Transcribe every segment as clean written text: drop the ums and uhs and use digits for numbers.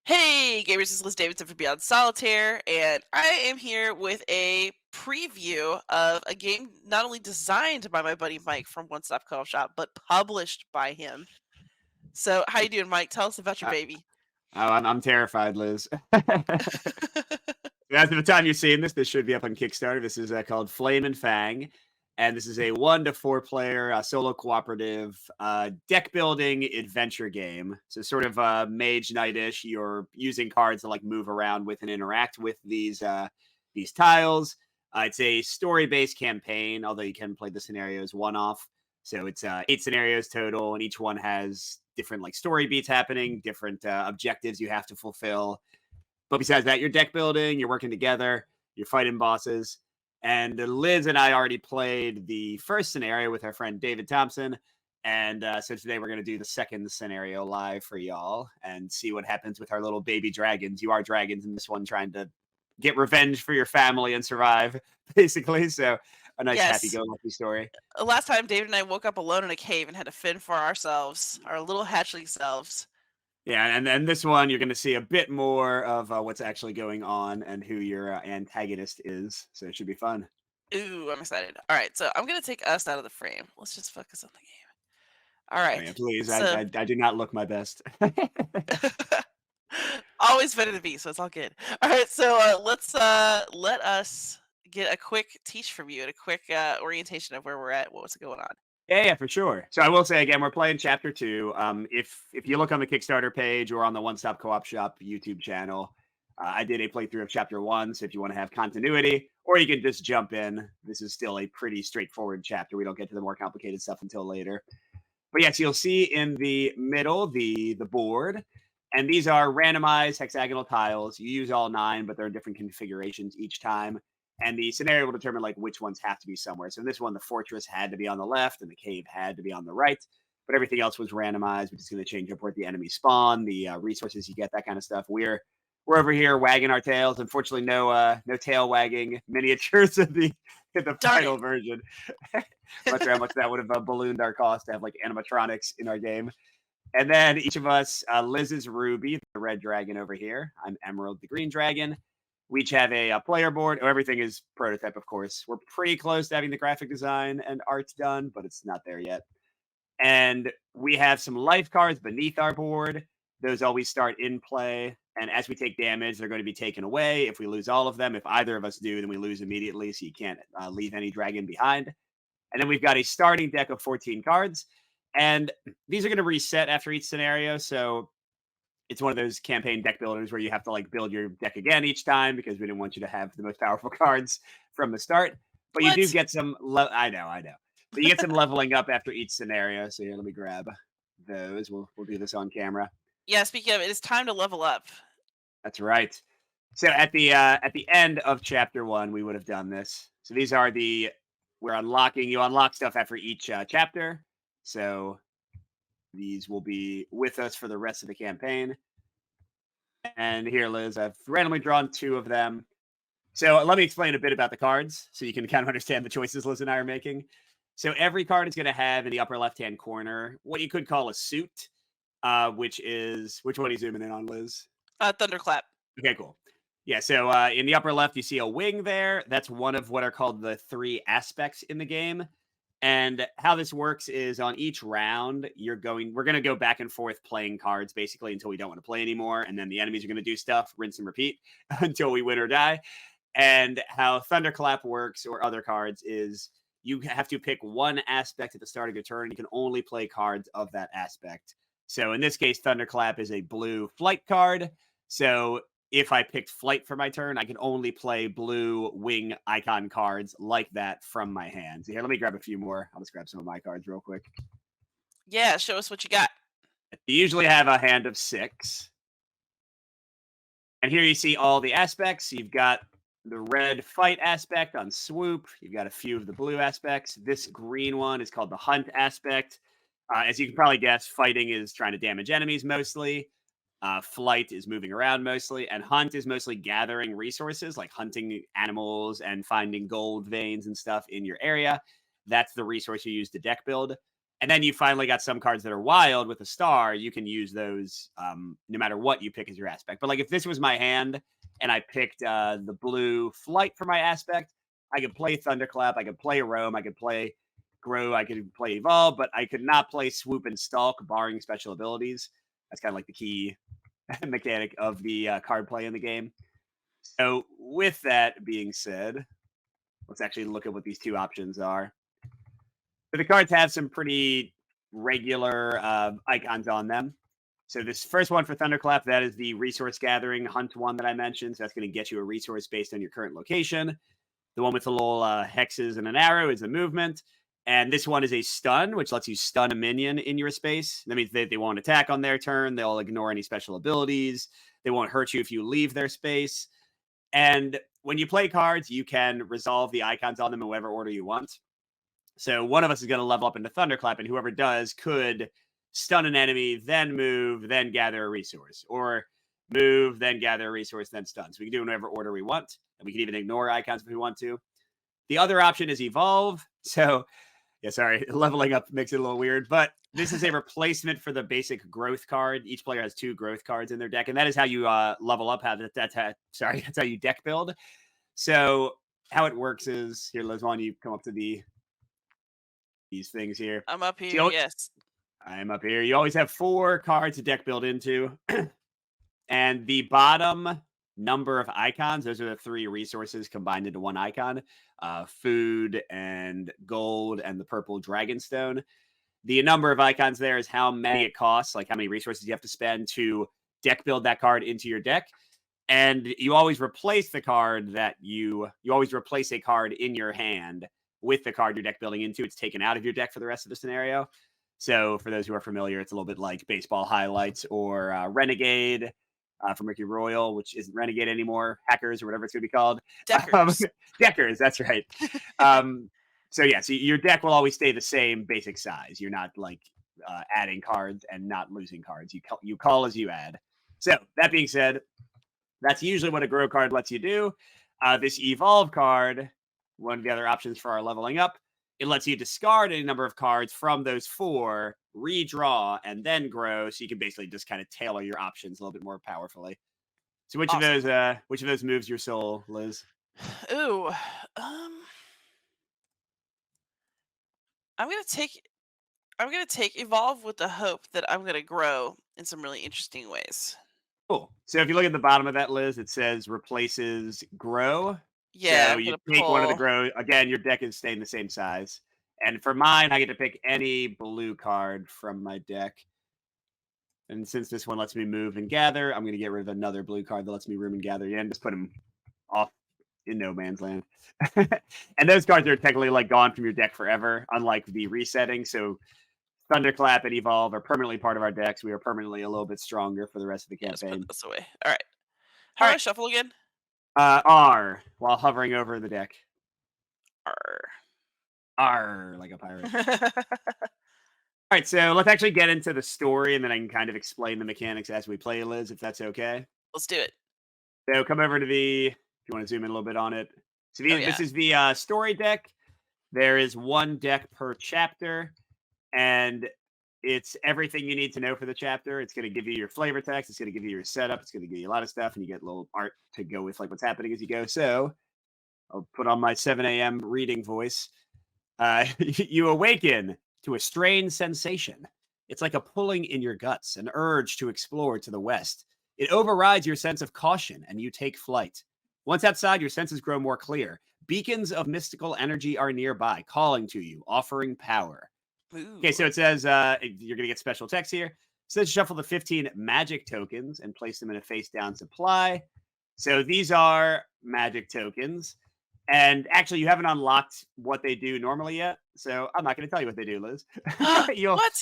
Hey, gamers, this is Liz Davidson from Beyond Solitaire, and I am here with a preview of a game not only designed by my buddy Mike from One Stop Co-op Shop, but published by him. So, how you doing, Mike? Tell us about your Uh, baby. I'm terrified, Liz. As of the time you're seeing this, this should be up on Kickstarter. This is called Flame and Fang, and this is a 1 to 4 player solo cooperative deck building adventure game. So sort of Mage Knight-ish. You're using cards to like move around with and interact with these tiles. It's a story-based campaign, although you can play the scenarios one-off. So it's 8 scenarios total, and each one has different like story beats happening, different objectives you have to fulfill. But besides that, you're deck building, you're working together, you're fighting bosses. And Liz and I already played the first scenario with our friend David Thompson. And so today we're going to do the second scenario live for y'all and see what happens with our little baby dragons. You are dragons in this one, trying to get revenge for your family and survive, basically. So a nice Yes. happy-go-lucky story. Last time, David and I woke up alone in a cave and had to fend for ourselves, our little hatchling selves. Yeah, and then this one, you're going to see a bit more of what's actually going on and who your antagonist is. So it should be fun. Ooh, I'm excited. All right, so I'm going to take us out of the frame. Let's just focus on the game. All Oh, yeah, right. please. I, So, I, I do not look my best. always better to be, so it's all good. All right, so let us get a quick teach from you and a quick orientation of where we're at, what's going on. Yeah, for sure. So I will say again, we're playing chapter 2. If you look on the Kickstarter page or on the One Stop Co-op Shop YouTube channel, I did a playthrough of chapter 1. So if you want to have continuity, or you can just jump in, this is still a pretty straightforward chapter. We don't get to the more complicated stuff until later. But yes, you'll see in the middle the board, and these are randomized hexagonal tiles. You use all 9, but there are different configurations each time. And the scenario will determine like which ones have to be somewhere. So in this one, the fortress had to be on the left, and the cave had to be on the right. But everything else was randomized, which is going to change up where the enemy spawn, the resources you get, that kind of stuff. We're over here wagging our tails. Unfortunately, no tail wagging miniatures of the Darn it. final version. Not sure how much that would have ballooned our cost to have like animatronics in our game. And then each of us, Liz is Ruby, the red dragon over here. I'm Emerald, the green dragon. We each have a player board. Oh, everything is prototype, of course. We're pretty close to having the graphic design and art done, but it's not there yet. And we have some life cards beneath our board. Those always start in play. And as we take damage, they're going to be taken away. If we lose all of them, if either of us do, then we lose immediately. So you can't leave any dragon behind. And then we've got a starting deck of 14 cards. And these are going to reset after each scenario. So it's one of those campaign deck builders where you have to like build your deck again each time because we didn't want you to have the most powerful cards from the start. But you do What? get some. I know. But you get some leveling up after each scenario. So here, let me grab those. We'll do this on camera. Yeah, speaking of, it is time to level up. That's right. So at the end of chapter 1, we would have done this. So these are the we're unlocking. You unlock stuff after each chapter. So these will be with us for the rest of the campaign. And here, Liz, I've randomly drawn 2 of them. So let me explain a bit about the cards so you can kind of understand the choices Liz and I are making. So every card is going to have in the upper left-hand corner what you could call a suit, which one are you zooming in on, Liz? Thunderclap. Okay, cool. Yeah, so in the upper left, you see a wing there. That's one of what are called the 3 aspects in the game. And how this works is on each round, we're going to go back and forth playing cards basically until we don't want to play anymore. And then the enemies are going to do stuff, rinse and repeat until we win or die. And how Thunderclap works or other cards is you have to pick one aspect at the start of your turn. You can only play cards of that aspect. So in this case, Thunderclap is a blue flight card. So if I picked flight for my turn, I can only play blue wing icon cards like that from my hands. Here, let me grab a few more. I'll just grab some of my cards real quick. Yeah, show us what you got. You usually have a hand of 6. And here you see all the aspects. You've got the red fight aspect on swoop. You've got a few of the blue aspects. This green one is called the hunt aspect. As you can probably guess, fighting is trying to damage enemies mostly. Flight is moving around mostly, and hunt is mostly gathering resources like hunting animals and finding gold veins and stuff in your area. That's the resource you use to deck build. And then you finally got some cards that are wild with a star. You can use those no matter what you pick as your aspect. But like if this was my hand and I picked the blue flight for my aspect, I could play Thunderclap, I could play Roam, I could play Grow, I could play Evolve, but I could not play Swoop and Stalk, barring special abilities. That's kind of like the key mechanic of the card play in the game. So, with that being said, let's actually look at what these two options are. So the cards have some pretty regular icons on them. So this first one for Thunderclap, that is the resource gathering hunt one that I mentioned. So that's going to get you a resource based on your current location. The one with the little hexes and an arrow is the movement. And this one is a stun, which lets you stun a minion in your space. That means they won't attack on their turn. They'll ignore any special abilities. They won't hurt you if you leave their space. And when you play cards, you can resolve the icons on them in whatever order you want. So one of us is going to level up into Thunderclap, and whoever does could stun an enemy, then move, then gather a resource, or move, then gather a resource, then stun. So we can do it in whatever order we want, and we can even ignore icons if we want to. The other option is Evolve. So, yeah, sorry, leveling up makes it a little weird, but this is a replacement for the basic growth card. Each player has 2 growth cards in their deck, and that is how you level up. That's how you deck build. So how it works is here, Liz, why don't you come up to these things here? I'm up So here, yes. I'm up here. You always have 4 cards to deck build into, and the bottom number of icons, those are the 3 resources combined into one icon, food and gold and the purple dragonstone. The number of icons there is how many it costs, like how many resources you have to spend to deck build that card into your deck. And you always replace the card that you always replace a card in your hand with the card you're deck building into. It's taken out of your deck for the rest of the scenario. So for those who are familiar, it's a little bit like baseball highlights or Renegade from Ricky Royal, which isn't Renegade anymore, Hackers or whatever it's going to be called. Um, Deckers. Deckers, that's right. Um, so yeah, so your deck will always stay the same basic size. You're not like adding cards and not losing cards. You call as you add. So that being said, that's usually what a grow card lets you do. This evolve card, one of the other options for our leveling up, it lets you discard any number of cards from those 4, redraw, and then grow. So you can basically just kind of tailor your options a little bit more powerfully. So Awesome. which of those moves your soul, Liz? Ooh, um, I'm gonna take I'm gonna take evolve with the hope that I'm gonna grow in some really interesting ways. Cool. So if you look at the bottom of that, Liz, it says replaces grow. Yeah, So I'm you gonna take one of the pull. grow. Again, your deck is staying the same size. And for mine, I get to pick any blue card from my deck. And since this one lets me move and gather, I'm going to get rid of another blue card that lets me room and gather again. Just put them off in no man's land. And those cards are technically like gone from your deck forever, unlike the resetting. So Thunderclap and Evolve are permanently part of our decks. We are permanently a little bit stronger for the rest of the Yeah, let's put campaign. this away. All right. How All do I right. shuffle again? R while hovering over the deck. Arr. R like a pirate. All right, so let's actually get into the story, and then I can kind of explain the mechanics as we play, Liz, if that's okay. Let's do it. So come over to if you want to zoom in a little bit on it. So Oh this yeah. is the story deck. There is 1 deck per chapter, and it's everything you need to know for the chapter. It's going to give you your flavor text. It's going to give you your setup. It's going to give you a lot of stuff, and you get a little art to go with like what's happening as you go. So I'll put on my 7 a.m. reading voice. You awaken to a strange sensation. It's like a pulling in your guts, an urge to explore to the west. It overrides your sense of caution and you take flight. Once outside, your senses grow more clear. Beacons of mystical energy are nearby, calling to you, offering power. Okay, Ooh. so it says you're going to get special text here. It says shuffle the 15 magic tokens and place them in a face down supply. So these are magic tokens. And actually, you haven't unlocked what they do normally yet. So I'm not going to tell you what they do, Liz. You'll What?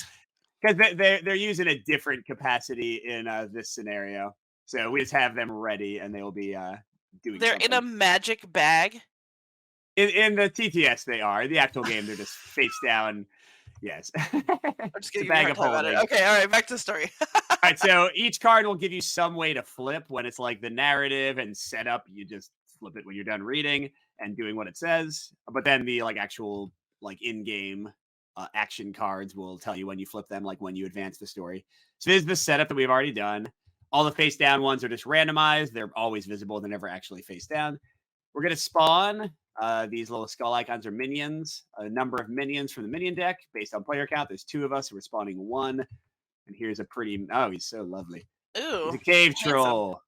because they're using a different capacity in this scenario. So we just have them ready, and they will be doing They're in a something. magic bag? In the TTS, they are. The actual game, they're just face down. Yes, I'm just it's a giving you a bag hard of time about it. holding. Okay, all right, back to the story. All right, so each card will give you some way to flip when it's like the narrative and setup. You just flip it when you're done reading and doing what it says. But then the like actual like in-game action cards will tell you when you flip them, like when you advance the story. So this is the setup that we've already done. All the face down ones are just randomized. They're always visible. They're never actually face down. We're going to spawn these little skull icons are minions, a number of minions from the minion deck based on player count. There's two of us, so we're spawning one. And here's a pretty, oh, he's so lovely. He's a Ooh, cave handsome. troll.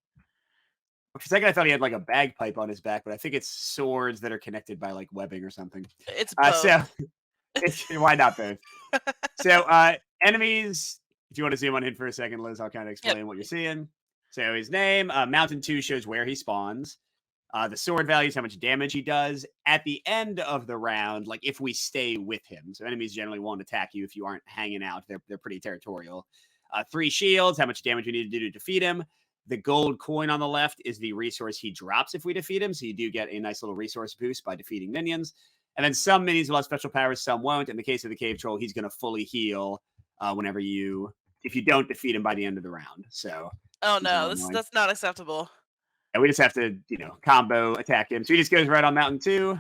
For a second, I thought he had like a bagpipe on his back, but I think it's swords that are connected by like webbing or something. It's both. So it's, why not both? So enemies, if you want to zoom on in for a second, Liz, I'll kind of Yep. explain what you're seeing. So his name, Mountain 2 shows where he spawns. The sword values how much damage he does at the end of the round, like if we stay with him. So enemies generally won't attack you if you aren't hanging out. They're pretty territorial. 3 shields, how much damage we need to do to defeat him. The gold coin on the left is the resource he drops if we defeat him. So you do get a nice little resource boost by defeating minions. And then some minions will have special powers, some won't. In the case of the cave troll, he's going to fully heal if you don't defeat him by the end of the round. So Oh he's a no, little annoying. that's not acceptable. And we just have to, combo attack him. So he just goes right on Mountain 2.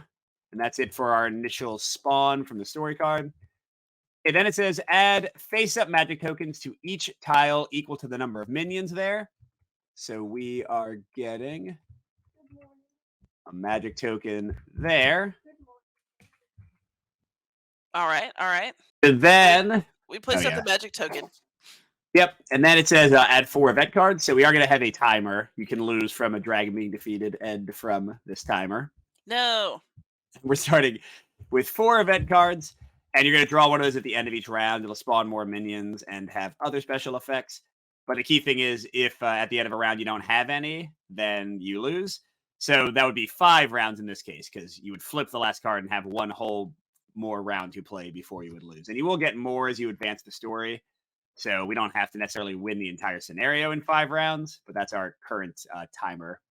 And that's it for our initial spawn from the story card. And then it says add face-up magic tokens to each tile equal to the number of minions there. So we are getting a magic token there. All right, all right. And then, We placed out yeah. the magic token. Yep. And then it says add 4 event cards. So we are going to have a timer. You can lose from a dragon being defeated and from this timer. No. We're starting with 4 event cards, and you're going to draw one of those at the end of each round. It'll spawn more minions and have other special effects. But the key thing is, if at the end of a round you don't have any, then you lose. So that would be 5 rounds in this case, because you would flip the last card and have one whole more round to play before you would lose. And you will get more as you advance the story. So we don't have to necessarily win the entire scenario in 5 rounds, but that's our current timer.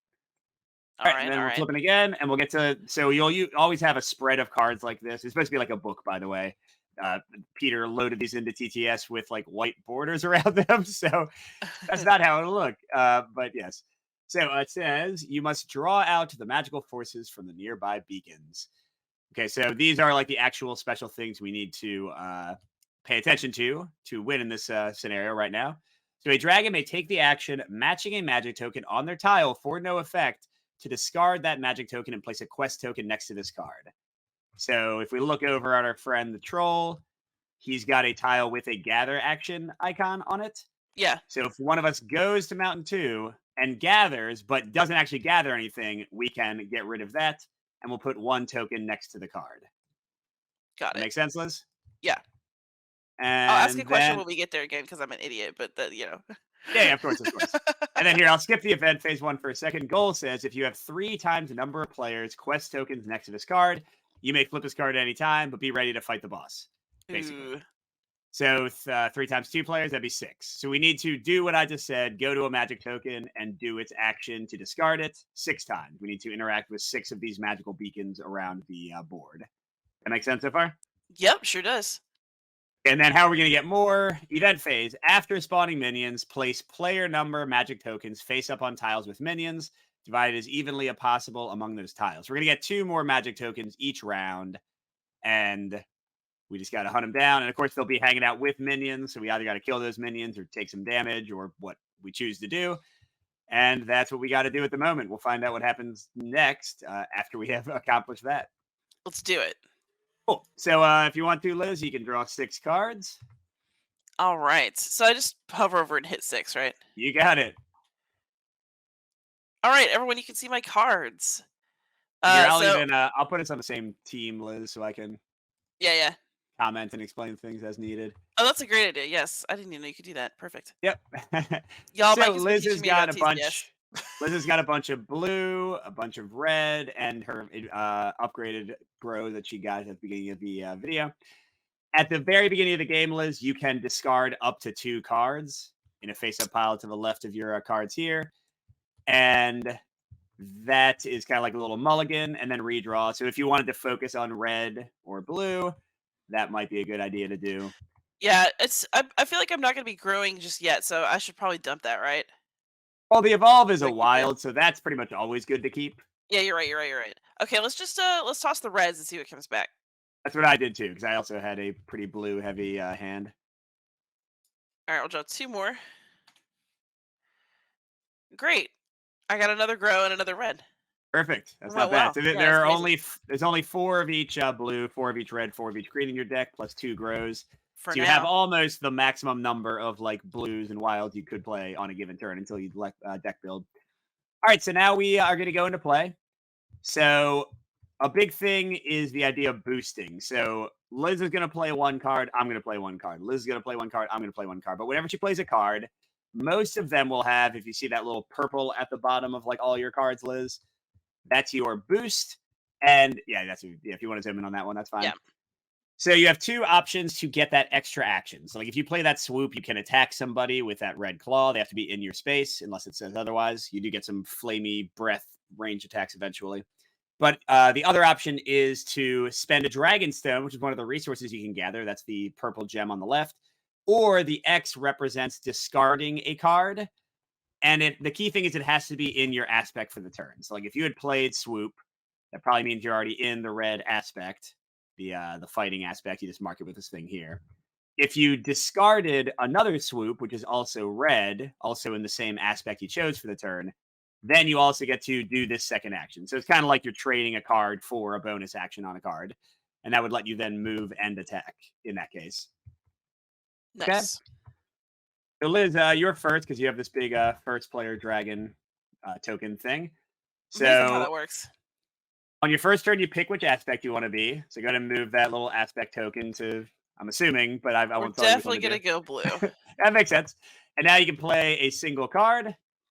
All right, and then we're flipping again, and we'll get to. So you always have a spread of cards like this. It's supposed to be like a book, by the way. Peter loaded these into TTS with like white borders around them, so that's not how it'll look. But yes. So it says you must draw out the magical forces from the nearby beacons. Okay, so these are like the actual special things we need to pay attention to win in this scenario right now. So a dragon may take the action matching a magic token on their tile for no effect to discard that magic token and place a quest token next to this card. So if we look over at our friend the troll, he's got a tile with a gather action icon on it. Yeah. So if one of us goes to Mountain 2 and gathers, but doesn't actually gather anything, we can get rid of that, and we'll put 1 token next to the card. Got That it. make sense, Liz? Yeah. And I'll ask a question then, when we get there again because I'm an idiot, but yeah, of course, of course. And then here, I'll skip the event phase 1 for a second. Goal says if you have 3 times the number of players, quest tokens next to this card, you may flip this card at any time, but be ready to fight the boss, basically. Ooh. So 3 times 2 players, that'd be 6. So we need to do what I just said, go to a magic token and do its action to discard it 6 times. We need to interact with 6 of these magical beacons around the board. That make sense so far? Yep, sure does. And then how are we going to get more? Event phase. After spawning minions, place player number magic tokens face up on tiles with minions, divided as evenly as possible among those tiles. We're going to get 2 more magic tokens each round, and we just got to hunt them down. And of course, they'll be hanging out with minions, so we either got to kill those minions or take some damage or what we choose to do. And that's what we got to do at the moment. We'll find out what happens next after we have accomplished that. Let's do it. Cool. So if you want to, Liz, you can draw 6 cards. All right. So I just hover over and hit 6, right? You got it. All right, everyone, you can see my cards. Here, I'll put us on the same team, Liz, so I can Yeah. comment and explain things as needed. Oh, that's a great idea. Yes, I didn't even know you could do that. Perfect. Yep. Y'all, So Mike has been Liz teaching has me got about a TCS. bunch. Liz has got a bunch of blue, a bunch of red, and her upgraded bro that she got at the beginning of the video. At the very beginning of the game, Liz, you can discard up to 2 cards in a face-up pile to the left of your cards here. And that is kind of like a little mulligan and then redraw. So if you wanted to focus on red or blue, that might be a good idea to do. Yeah, I feel like I'm not going to be growing just yet, so I should probably dump that, right? Well, the evolve is a Like, wild, so that's pretty much always good to keep. Yeah, you're right. Okay, let's just let's toss the reds and see what comes back. That's what I did too, because I also had a pretty blue heavy hand. All right, I'll draw two more. Great. I got another grow and another red. Perfect. That's Went not bad. well. So Yeah, that's there are amazing. there's only four of each blue, four of each red, four of each green in your deck, plus two grows. For So you have now. almost the maximum number of like blues and wilds you could play on a given turn until you deck build. All right, so now we are going to go into play. So a big thing is the idea of boosting. So Liz is going to play one card. I'm going to play one card. Liz is going to play one card. I'm going to play one card. But whenever she plays a card, most of them will have, if you see that little purple at the bottom of like all your cards, Liz, that's your boost. And yeah, if you want to zoom in on that one, that's fine. Yeah. So you have two options to get that extra action. So like if you play that swoop, you can attack somebody with that red claw. They have to be in your space unless it says otherwise. You do get some flamey breath range attacks eventually. But the other option is to spend a dragon stone, which is one of the resources you can gather. That's the purple gem on the left. Or the X represents discarding a card. And the key thing is it has to be in your aspect for the turn. So like if you had played swoop, that probably means you're already in the red aspect, the fighting aspect. You just mark it with this thing here. If you discarded another swoop, which is also red, also in the same aspect you chose for the turn, then you also get to do this second action. So it's kind of like you're trading a card for a bonus action on a card. And that would let you then move and attack in that case. Okay. Nice. So Liz, you're first because you have this big first player dragon token thing. Amazing how So that works. on your first turn, you pick which aspect you want to be. So go ahead and move that little aspect token to, I'm assuming, but I We're won't tell you which one definitely to gonna do. go blue. That makes sense. And now you can play a single card,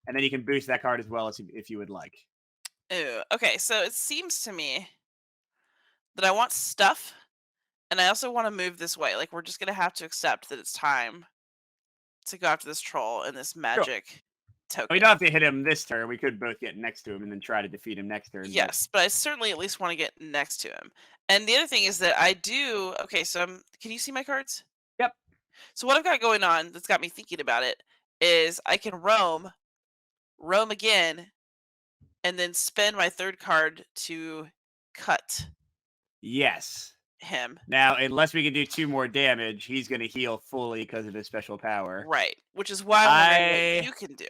and then you can boost that card as well as if you would like. Ooh. Okay, so it seems to me that I want stuff, and I also want to move this way. Like we're just gonna have to accept that it's time to go after this troll and this Sure. magic We don't token. have to hit him this turn. We could both get next to him and then try to defeat him next turn. But Yes, but I certainly at least want to get next to him. And the other thing is that I do. Okay, so can you see my cards? yep, So what I've got going on that's got me thinking about it is I can roam again, and then spend my third card to cut yes. him. Now, unless we can do two more damage, he's going to heal fully because of his special power. Right. Which is why I'm wondering what I, you can do.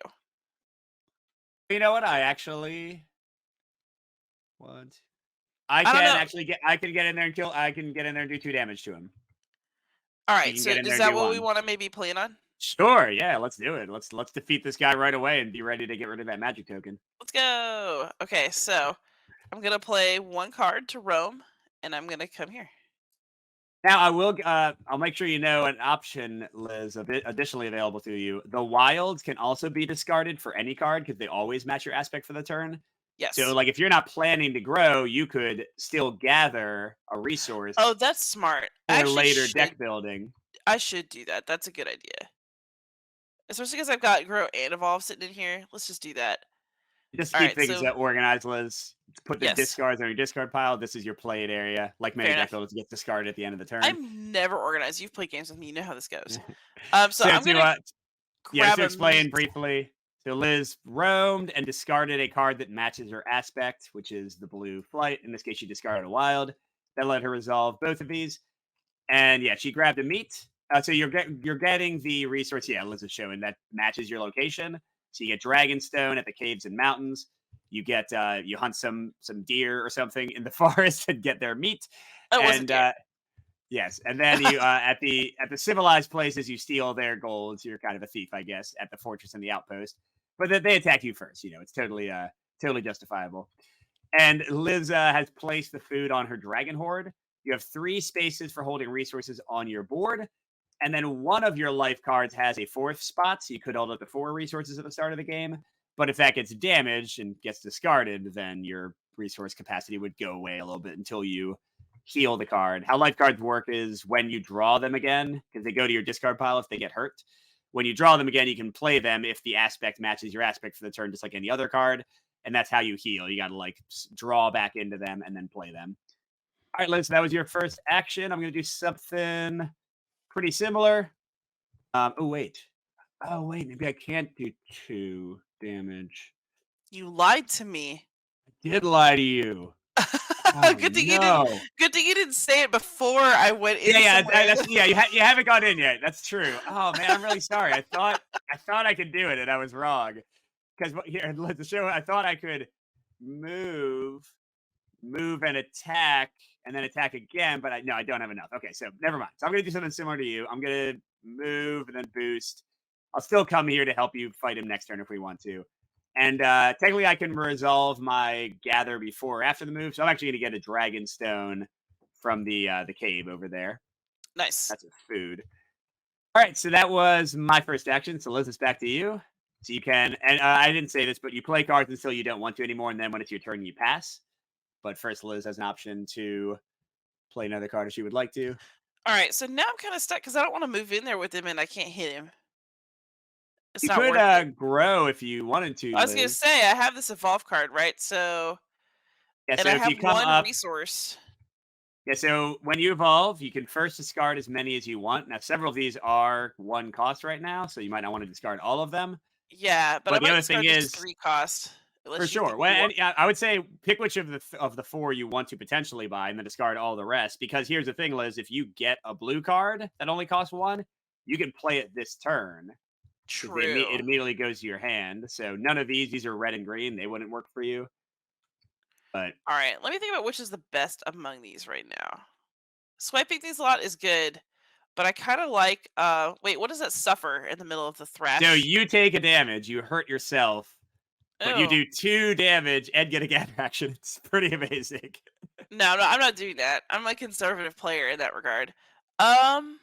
you know what? I actually want. I I don't can know. actually get. I can get in there and kill. I can get in there and do two damage to him. All He right. can So get in there is and that do what we one. want to maybe plan on? Sure, yeah, let's do it. Let's defeat this guy right away and be ready to get rid of that magic token. Let's go. Okay, so I'm gonna play one card to roam, and I'm gonna come here. Now, I will. I'll make sure you know an option, Liz, a bit additionally available to you. The wilds can also be discarded for any card because they always match your aspect for the turn. So, Yes. like, if you're not planning to grow, you could still gather a resource Oh, that's smart. I for actually later should. deck building. I should do that. That's a good idea. Especially because I've got grow and evolve sitting in here. Let's just do that. Just to All keep right. things So organized, Liz. Put the yes, discards on your discard pile. This is your played area. Like fair many deck enough. builders, get discarded at the end of the turn. I'm never organized. You've played games with me. You know how this goes. So So I'm to gonna yeah, just grab to a explain meat. briefly. So Liz roamed and discarded a card that matches her aspect, which is the blue flight. In this case, she discarded a wild. That let her resolve both of these. And yeah, she grabbed a meat. So you're getting the resource. Yeah, Liz is showing that matches your location. So you get Dragonstone at the caves and mountains. You get you hunt some deer or something in the forest and get their meat. Oh, it wasn't And deer. yes, and then you at the civilized places you steal their gold. So you're kind of a thief, I guess, at the fortress and the outpost. But they attack you first. You know, it's totally justifiable. And Liz has placed the food on her dragon hoard. You have 3 spaces for holding resources on your board, and then one of your life cards has a 4th spot, so you could hold up to 4 resources at the start of the game. But if that gets damaged and gets discarded, then your resource capacity would go away a little bit until you heal the card. How life cards work is when you draw them again, because they go to your discard pile if they get hurt. When you draw them again, you can play them if the aspect matches your aspect for the turn, just like any other card. And that's how you heal. You got to like draw back into them and then play them. All right, Liz, that was your first action. I'm going to do something pretty similar. Oh, wait. Oh, wait. Maybe I can't do 2 damage. You lied to me. I did lie to you. Oh, Good thing you didn't no. good thing you didn't say it before I went Yeah, in yeah, somewhere. that's yeah, you haven't gone in yet. That's true. Oh, man, I'm really sorry. I thought I could do it, and I was wrong. 'Cause what here, let the show I thought I could move, move and attack, and then attack again, but I don't have enough. Okay, so never mind. So I'm gonna do something similar to you. I'm gonna move and then boost. I'll still come here to help you fight him next turn if we want to. And technically, I can resolve my gather before or after the move. So I'm actually gonna get a dragon stone from the cave over there. Nice. That's a food. All right, so that was my first action. So Liz, it's back to you. So you can, and I didn't say this, but you play cards until you don't want to anymore, and then when it's your turn, you pass. But first, Liz has an option to play another card if she would like to. Alright, so now I'm kinda stuck because I don't wanna move in there with him and I can't hit him. It's You not could worth it. grow if you wanted to, I was gonna Liz. say, I have this evolve card, right? So Yeah, and so I if have you come 1 up, resource. yeah, so when you evolve, you can first discard as many as you want. Now, several of these are one cost right now, so you might not want to discard all of them. Yeah, but I But the might other thing discard this is, 3 cost, for unless you sure. think Well, you want. and yeah, I would say pick which of the four you want to potentially buy, and then discard all the rest. Because here's the thing, Liz: if you get a blue card that only costs one, you can play it this turn because it True. immediately goes to your hand. So none of these are red and green; they wouldn't work for you. But Alright, let me think about which is the best among these right now. Swiping things a lot is good, but I kinda like, wait, what does that suffer in the middle of the so thrash? you take a damage, you hurt yourself, but you Oh. do 2 damage and get a gather action. It's pretty amazing. No, no, I'm not doing that. I'm a conservative player in that regard. Um,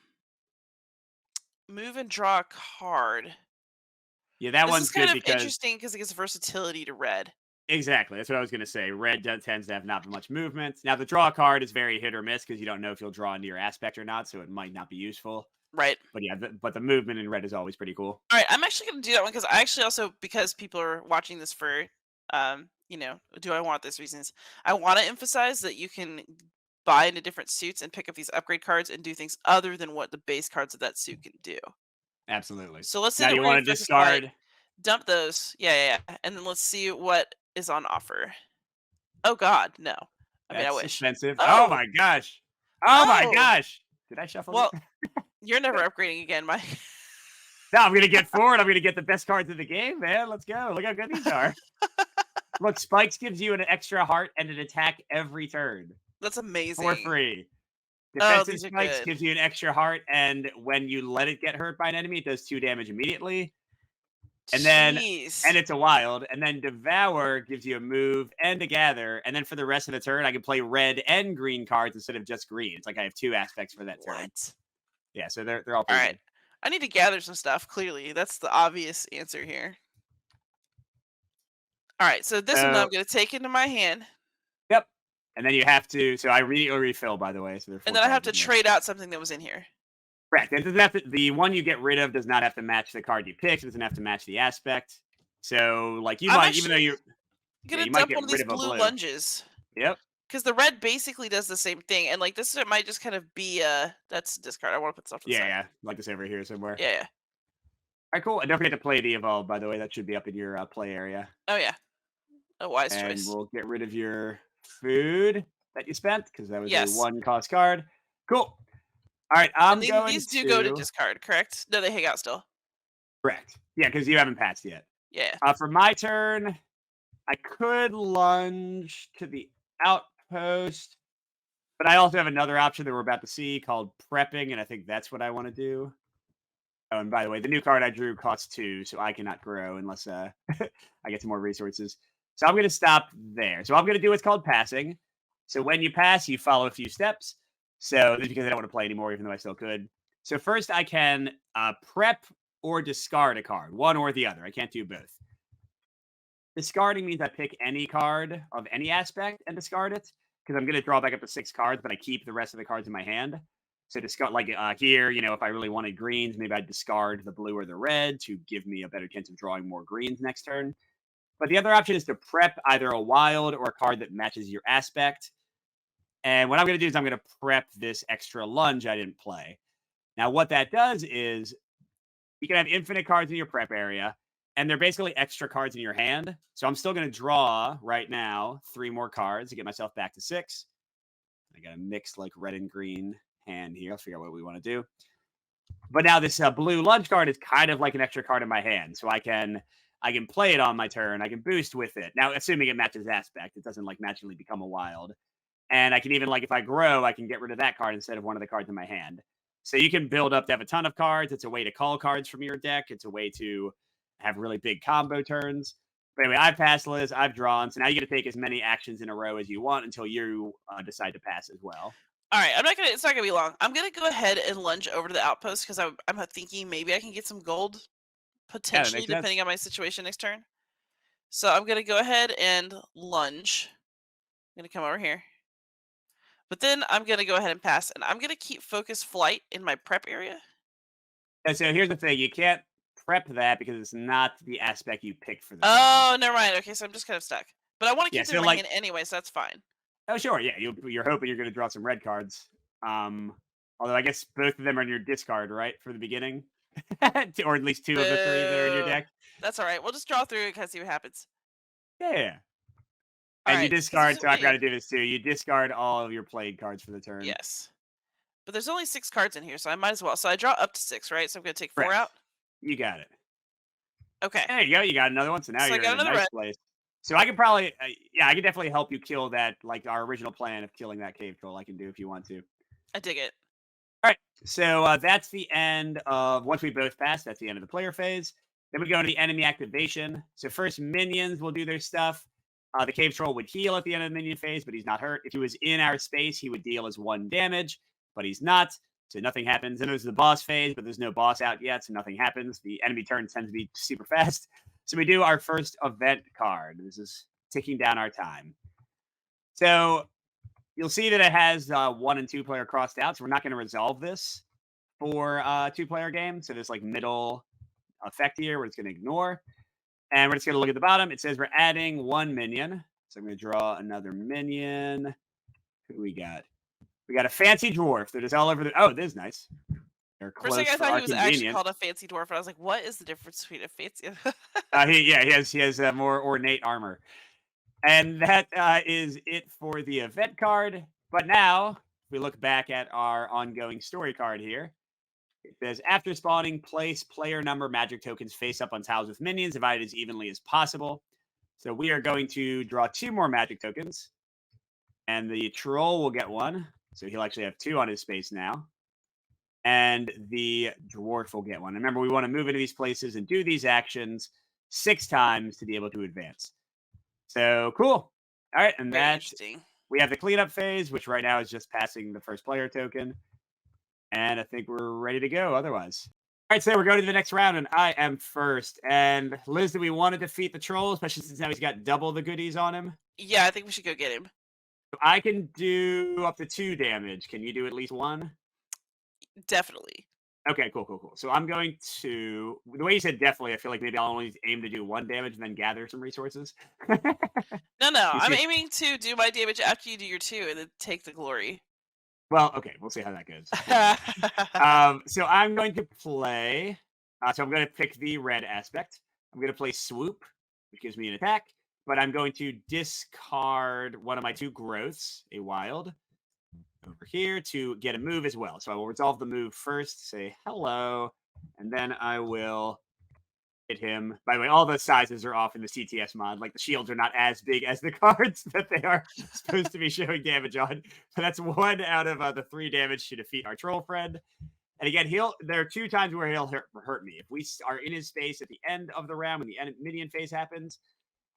move and draw a card. Yeah, that This is one's kind good of because interesting because it gives versatility to red. exactly, that's what I was gonna say. Red tends to have not much movement. Now, the draw card is very hit or miss because you don't know if you'll draw into your aspect or not, so it might not be useful. Right. But yeah, but the movement in red is always pretty cool. All right. I'm actually going to do that one because I actually also, because people are watching this for, do I want this reasons? I want to emphasize that you can buy into different suits and pick up these upgrade cards and do things other than what the base cards of that suit can do. Absolutely. So let's say Now, do that you we're going want to to focus like discard? dump those. Yeah, yeah, yeah. And then let's see what is on offer. Oh God, no. I mean, I That's wish. expensive. Oh Oh, my gosh! Oh my oh. gosh! Did I shuffle these? Well, you're never upgrading again, Mike. No, I'm gonna get forward. I'm gonna get the best cards of the game, man. Let's go. Look how good these are. Look, Spikes gives you an extra heart and an attack every turn That's for amazing. free. Oh, Defensive these are Spikes good. gives you an extra heart, and when you let it get hurt by an enemy, it does 2 damage immediately. And then, Jeez. and it's a wild. And then Devour gives you a move and a gather. And then for the rest of the turn, I can play red and green cards instead of just green. It's like I have 2 aspects for that turn. What? Yeah, so they're all All pretty right. good. I need to gather some stuff, clearly. That's the obvious answer here. All right, so this one I'm So going to take into my hand, yep. And then you have to. So I refill, by the way. So there are and four then I have cards to in there. trade out something that was in here. Correct. It doesn't have to, the one you get rid of does not have to match the card you picked. It doesn't have to match the aspect. So, like, you I'm might, even though actually you're, going yeah, to you might dump get one of rid these of a blue blue. lunges. Yep. Because the red basically does the same thing, and like this might just kind of be that's discard. I want to put stuff to the Yeah, side. yeah. Like this over here somewhere. Yeah, yeah. All right, cool. And don't forget to play the evolve, by the way. That should be up in your play area. Oh yeah. A wise And choice. we'll get rid of your food that you spent because that was a Yes. one cost card. Cool. All right, And I'm then going these do go to to discard, correct? No, they hang out still. correct. Yeah, because you haven't passed yet. Yeah. For my turn, I could lunge to the outpost, but I also have another option that we're about to see called prepping, and I think that's what I want to do. Oh, and by the way, the new card I drew costs 2, so I cannot grow unless I get some more resources. So I'm going to stop there. So I'm going to do what's called passing. So when you pass, you follow a few steps. So this is because I don't want to play anymore, even though I still could. So first, I can prep or discard a card, one or the other. I can't do both. Discarding means I pick any card of any aspect and discard it because I'm going to draw back up to 6 cards, but I keep the rest of the cards in my hand. So discard like here, if I really wanted greens, maybe I'd discard the blue or the red to give me a better chance of drawing more greens next turn. But the other option is to prep either a wild or a card that matches your aspect. And what I'm going to do is I'm going to prep this extra lunge I didn't play. Now, what that does is you can have infinite cards in your prep area. and they're basically extra cards in your hand. So I'm still going to draw right now 3 more cards to get myself back to 6. I got a mixed like red and green hand here. I'll figure out what we want to do. But now this blue lunge card is kind of like an extra card in my hand, so I can play it on my turn. I can boost with it. Now, assuming it matches aspect, it doesn't like magically become a wild. And I can even like if I grow, I can get rid of that card instead of one of the cards in my hand. So you can build up to have a ton of cards. It's a way to call cards from your deck. It's a way to have really big combo turns. But anyway, I've passed Liz. I've drawn. So now you get to take as many actions in a row as you want until you decide to pass as well. All right, I'm not gonna. It's not gonna be long. I'm gonna go ahead and lunge over to the outpost because I'm thinking maybe I can get some gold Yeah, that potentially, makes depending sense. on my situation next turn. So I'm gonna go ahead and lunge. I'm gonna come over here, but then I'm gonna go ahead and pass, and I'm gonna keep focus flight in my prep area. And so here's the thing: you can't prep that because it's not the aspect you picked for the turn. Oh, never mind. Okay, so I'm just kind of stuck. But I want to Yeah. keep them So in my like, hand anyway, so that's fine. oh sure, yeah, you're hoping you're going to draw some red cards. Although I guess both of them are in your discard, right, for the beginning, or at least two of the three that are in your Boo. deck. That's all right. We'll just draw through it and kind of see what happens. Yeah, yeah, yeah. All And you right, because there's discard. So I forgot only to do this too. You discard all of your played cards for the turn. yes, but there's only 6 cards in here, so I might as well. So I draw up to 6, right? So I'm gonna take 4 Correct. out. You got it. Okay, There you go. You got another one. So now so I you're in got a another nice red. place. So I can probably, yeah, I can definitely help you kill that. Like our original plan of killing that cave troll, I can do if you want to. I dig it. All right. So that's the end of once we both pass. That's the end of the player phase. Then we go into the enemy activation. So first, minions will do their stuff. The cave troll would heal at the end of the minion phase, but he's not hurt. If he was in our space, he would deal as 1 damage, but he's not. So nothing happens. Then there's the boss phase, but there's no boss out yet, so nothing happens. The enemy turns tend to be super fast. So we do our first event card. This is ticking down our time. So you'll see that it has 1 and 2 player crossed out. So we're not going to resolve this for 2 player game. So this like middle effect here, we're just going to ignore. And we're just going to look at the bottom. It says we're adding 1 minion. So I'm going to draw another minion. Who we got? We got a fancy dwarf that is all over the. Oh, this is nice. They're For a second, close I for thought our he was actually convenience. called a fancy dwarf, and I was like, "What is the difference between a fancy?" He has more ornate armor, and that is it for the event card. But now, if we look back at our ongoing story card here, it says after spawning, place player number magic tokens face up on tiles with minions, divided as evenly as possible. So we are going to draw 2 more magic tokens, and the troll will get 1. So he'll actually have 2 on his space now. And the dwarf will get 1. Remember, we want to move into these places and do these actions 6 times to be able to advance. So cool. All right, and Very that interesting. we have the cleanup phase, which right now is just passing the first player token. And I think we're ready to go otherwise. All right, so we're going to the next round, and I am first. And Liz, do we want to defeat the troll, especially since now he's got double the goodies on him? Yeah, I think we should go get him. I can do up to 2 damage. Can you do at least 1? Definitely. Okay, cool, cool, cool. So I'm going to the way you said definitely, I feel like maybe I'll only aim to do 1 damage and then gather some resources. No, no, You I'm see, aiming to do my damage after you do your 2, and then take the glory. well, okay, we'll see how that goes. So I'm going to play. So I'm going to pick the red aspect. I'm going to play swoop, which gives me an attack, but I'm going to discard one of my 2 growths, a wild, over here to get a move as well. So I will resolve the move first, say hello, and then I will hit him. By the way, all the sizes are off in the CTS mod. Like the shields are not as big as the cards that they are supposed to be showing damage on. So that's 1 out of the 3 damage to defeat our troll friend. And again, there are 2 times where he'll hurt me. If we are in his space at the end of the round when the minion phase happens,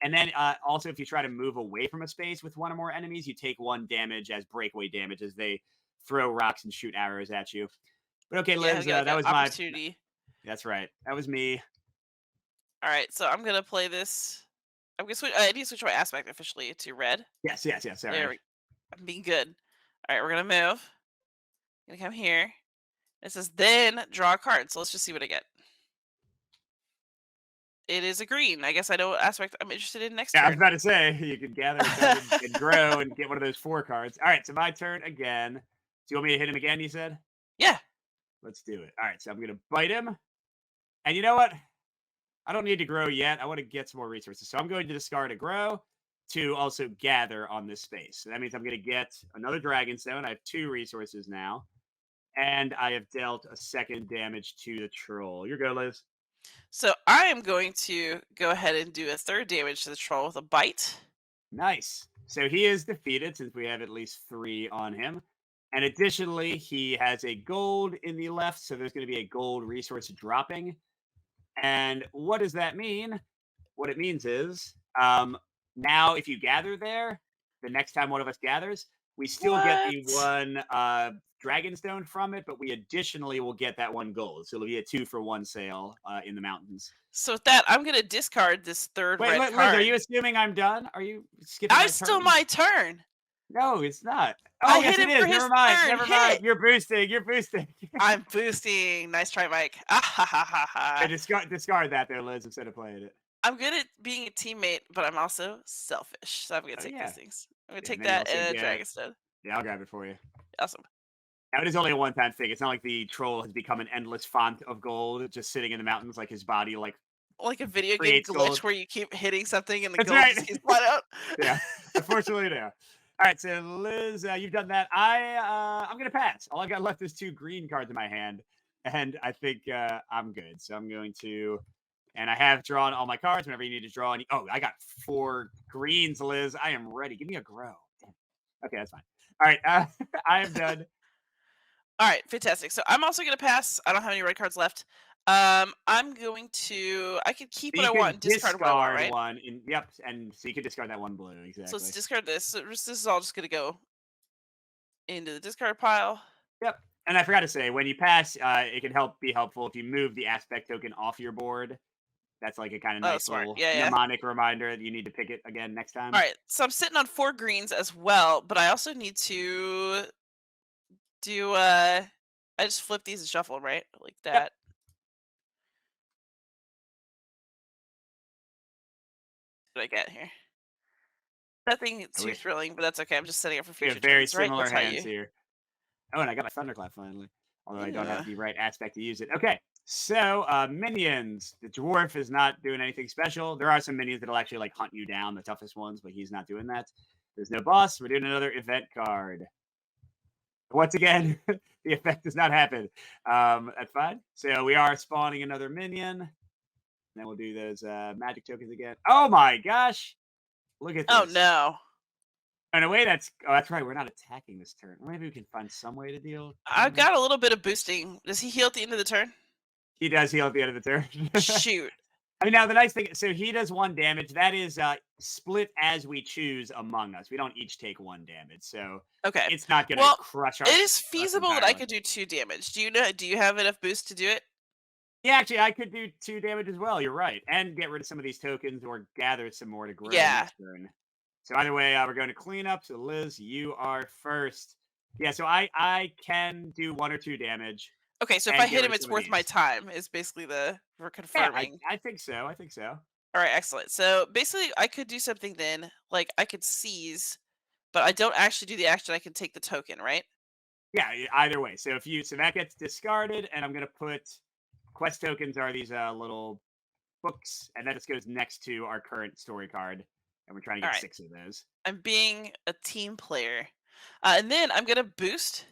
and then also if you try to move away from a space with 1 or more enemies, you take 1 damage as breakaway damage as they throw rocks and shoot arrows at you. But okay, Yeah, Liz, get like that an was my. opportunity. That's right. That was me. All right, so I'm gonna play this. I'm gonna switch. I need to switch my aspect officially to red. Yes, yes, yes. There Sorry. we. I'm being good. All right, we're gonna move. Gonna come here. It says then draw a card. So let's just see what I get. It is a green. I guess I know what aspect I'm interested in next Yeah, I was turn. about to say you could gather a ton and grow and get one of those 4 cards. All right, so my turn again. Do you want me to hit him again? You said. Yeah. Let's do it. All right, so I'm gonna bite him, and you know what? I don't need to grow yet. I want to get some more resources. So I'm going to discard a grow to also gather on this space. So that means I'm going to get another dragon stone. I have 2 resources now. And I have dealt a second damage to the troll. You're good, Liz. So I am going to go ahead and do a third damage to the troll with a bite. Nice. So he is defeated since we have at least 3 on him. And additionally, he has a gold in the left. So there's going to be a gold resource dropping. And what does that mean? What it means is now if you gather there, the next time one of us gathers, we still get the What? one dragon stone from it, but we additionally will get that 1 gold. So it'll be a 2-for-1 sale in the mountains. So with that, I'm gonna discard this third Wait, red Liz, are card. you assuming I'm done? Are you skipping I my still turn? my turn. No, it's not. Oh, I yes, hit it him for is. his Never mind. third Never mind. hit. You're boosting. You're boosting. I'm boosting. Nice try, Mike. Ah, ha, ha, ha, Yeah, ha. discard that there, Liz, instead of playing it. I'm good at being a teammate, but I'm also selfish. So I'm gonna Oh, take these yeah. things. I'm gonna Yeah, and take then you that also and a get. dragon stone. Yeah, I'll grab it for you. Awesome. Now, it is only a one-time thing. It's not like the troll has become an endless font of gold just sitting in the mountains, like his body like Like a video game creates glitch gold. where you keep hitting something and the That's gold right. just keeps flying out. Yeah, unfortunately, no. All right, so Liz, you've done that. I'm gonna pass. All I got left is 2 green cards in my hand, and I think I'm good. So I'm going to, and I have drawn all my cards. Whenever you need to draw, any, oh, I got 4 greens, Liz. I am ready. Give me a grow. Damn. Okay, that's fine. All right, I am done. All right, fantastic. So I'm also gonna pass. I don't have any red cards left. I'm going to. I can keep So what you I want can and discard what I want, discard right? one. In Yep, and so you can discard that 1 blue So let's exactly. discard this. So this is all just gonna go into the discard pile. Yep. And I forgot to say, when you pass, it can be helpful if you move the aspect token off your board. That's like a kind of Oh, nice smart. little Yeah, yeah. mnemonic reminder that you need to pick it again next All time. right. So I'm sitting on 4 greens as well, but I also need to do. I just flip these and shuffle 'em, right, like Yep. that. What do I get here? Nothing And too thrilling, but that's okay. I'm just setting up for we have future very turns, right? similar That's how hands you. here. Oh, and I got my thunderclap finally. Although I don't have Yeah. the right aspect to use it. Okay. So minions. The dwarf is not doing anything special. There are some minions that'll actually like hunt you down, the toughest ones, but he's not doing that. There's no boss. We're doing another event card. Once again, the effect does not happen. That's fine. So we are spawning another minion. Then we'll do those magic tokens again. Oh my gosh! Look at Oh this. no. In a way, that's right. We're not attacking this turn. Maybe we can find some way to deal I've damage. got a little bit of boosting. Does he heal at the end of the turn? He does heal at the end of the turn. Shoot. I mean, now the nice thing, so he does 1 damage. That is split as we choose among us. We don't each take 1 damage, so Okay. it's not going to Well, crush it is us feasible that I entirely. could do 2 damage. Do you have enough boost to do it? Yeah, actually, I could do 2 damage as well. You're right, and get rid of some of these tokens or gather some more to grow Yeah. next turn. So either way, we're going to clean up. So Liz, you are first. Yeah, so I can do 1 or 2 damage Okay, so if I and get hit rid him, of it's some of worth my these. time. Is basically the we're Yeah, confirming. I think so. I think so. All right, excellent. So basically, I could do something then, like I could seize, but I don't actually do the action. I can take the token, right? Yeah, either way. So so that gets discarded, and I'm gonna put quest tokens are these little books, and that just goes next to our current story card, and we're trying to All get right. 6 of those. I'm being a team player, and then I'm gonna boost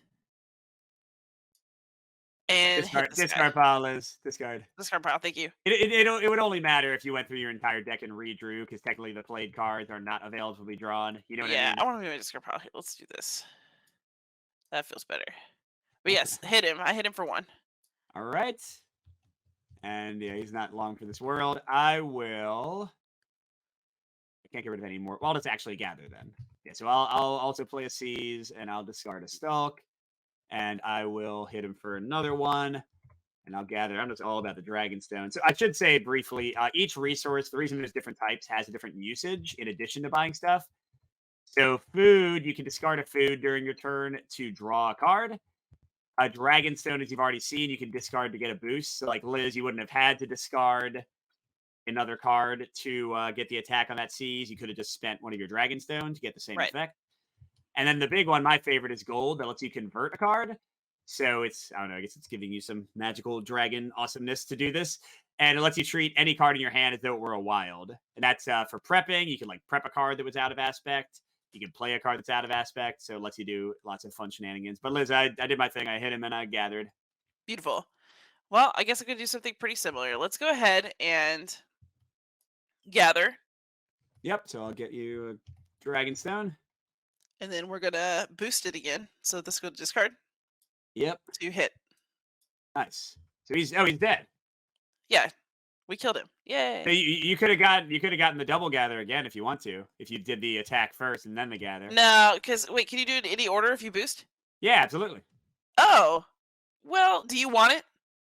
and hit this guy. Discard pile is discard. Discard pile. Thank you. It would only matter if you went through your entire deck and redrew, because technically the played cards are not available to be drawn. You know what I Yeah, mean? I want to be my discard pile. Here, let's do this. That feels better. But Okay. yes, hit him. I hit him for 1. All right. And yeah, he's not long for this world. I will. I can't get rid of any more. Well, I'll just actually gather then. Yeah, so I'll also play a seize, and I'll discard a stalk, and I will hit him for another one, and I'll gather. I'm just all about the dragon stone. So I should say briefly, each resource, the reason there's different types, has a different usage in addition to buying stuff. So food, you can discard a food during your turn to draw a card. A dragon stone, as you've already seen, you can discard to get a boost. So like Liz, you wouldn't have had to discard another card to get the attack on that seize. You could have just spent one of your dragon stone to get the same Right. effect. And then the big one, my favorite, is gold that lets you convert a card. So it's I don't know. I guess it's giving you some magical dragon awesomeness to do this, and it lets you treat any card in your hand as though it were a wild. And that's for prepping. You can like prep a card that was out of aspect. You can play a card that's out of aspect, so it lets you do lots of fun shenanigans. But Liz, I did my thing. I hit him and I gathered. Beautiful. Well, I guess I'm gonna do something pretty similar. Let's go ahead and gather, Yep. So I'll get you a dragon stone. and then we're gonna boost it again. So this go to discard Yep. to hit. Nice. So he's dead. Yeah, we killed him. So Yay! you could have gotten the double gather again if you want to. If you did the attack first and then the gather. No, because wait, can you do it in any order if you boost? Yeah, absolutely. Oh, well, do you want it?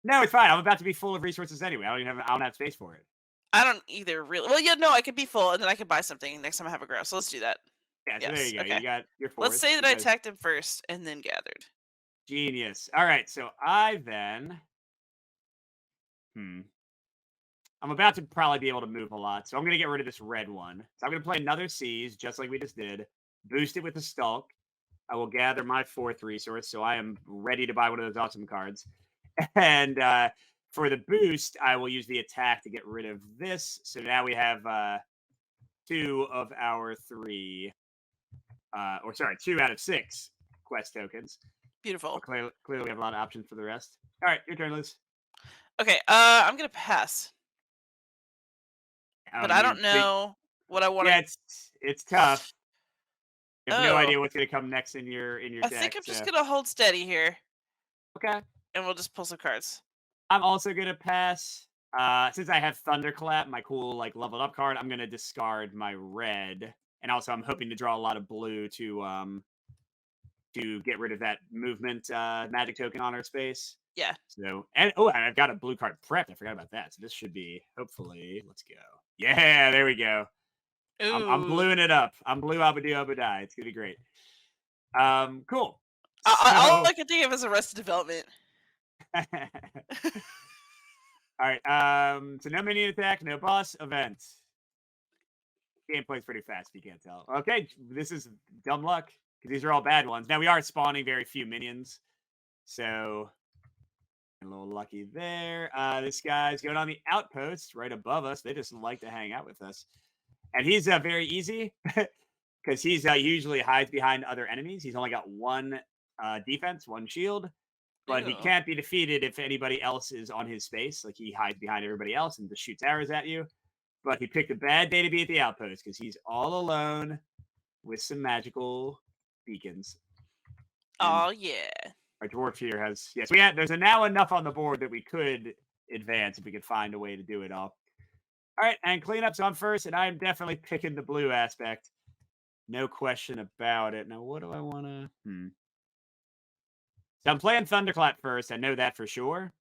No, it's fine. I'm about to be full of resources anyway. I don't have space for it. I don't either, really. Well, yeah, no, I could be full, and then I could buy something next time I have a grow. So let's do that. Yeah, so there Yes. you go. You Okay. got your Let's fourth say that I because attacked him first and then gathered. genius. All right, so I then hmm. I'm about to probably be able to move a lot, so I'm gonna get rid of this red one. So I'm gonna play another Seize, just like we just did. Boost it with the Stalk. I will gather my fourth resource, so I am ready to buy one of those awesome cards. And for the boost, I will use the attack to get rid of this. So now we have two of our three, or sorry, 2 out of 6 quest tokens. But Beautiful. clearly we have a lot of options for the rest. All right, your turn, Liz. Okay. I'm gonna pass, Oh, but I you, don't so, know what I want yeah, to. it's tough. You have no Oh, idea what's going to come next in your I think deck. I'm just So gonna hold steady here, okay, and we'll just pull some cards. I'm also going to pass. Since I have Thunderclap, my cool like leveled up card, I'm going to discard my red, and also I'm hoping to draw a lot of blue to get rid of that movement magic token on our space. Yeah. So and I've got a blue card prepped. I forgot about that. So this should be hopefully. Let's go. Yeah, there we go. I'm Ooh. bluing it up. I'm blue abadoo abadai. It's gonna be great. Cool. All So I can think of is Arrested Development. all right. So no minion attack, no boss event. Game plays pretty fast if you can't tell. Okay, this is dumb luck because these are all bad ones. Now we are spawning very few minions, so a little lucky there. This guy's going on the outpost right above us. They just like to hang out with us, and he's very easy because he's usually hides behind other enemies. He's only got one defense, one shield, but he Ooh. can't be defeated if anybody else is on his space. Like he hides behind everybody else and just shoots arrows at you. But he picked a bad day to be at the outpost because he's all alone with some magical beacons. And Oh yeah. our dwarf here has yes, we had there's now enough on the board that we could advance if we could find a way to do it all. All right, and cleanup's on first, and I'm definitely picking the blue aspect. No question about it. Now, what do I want to? So I'm playing Thunderclap first. I know that for sure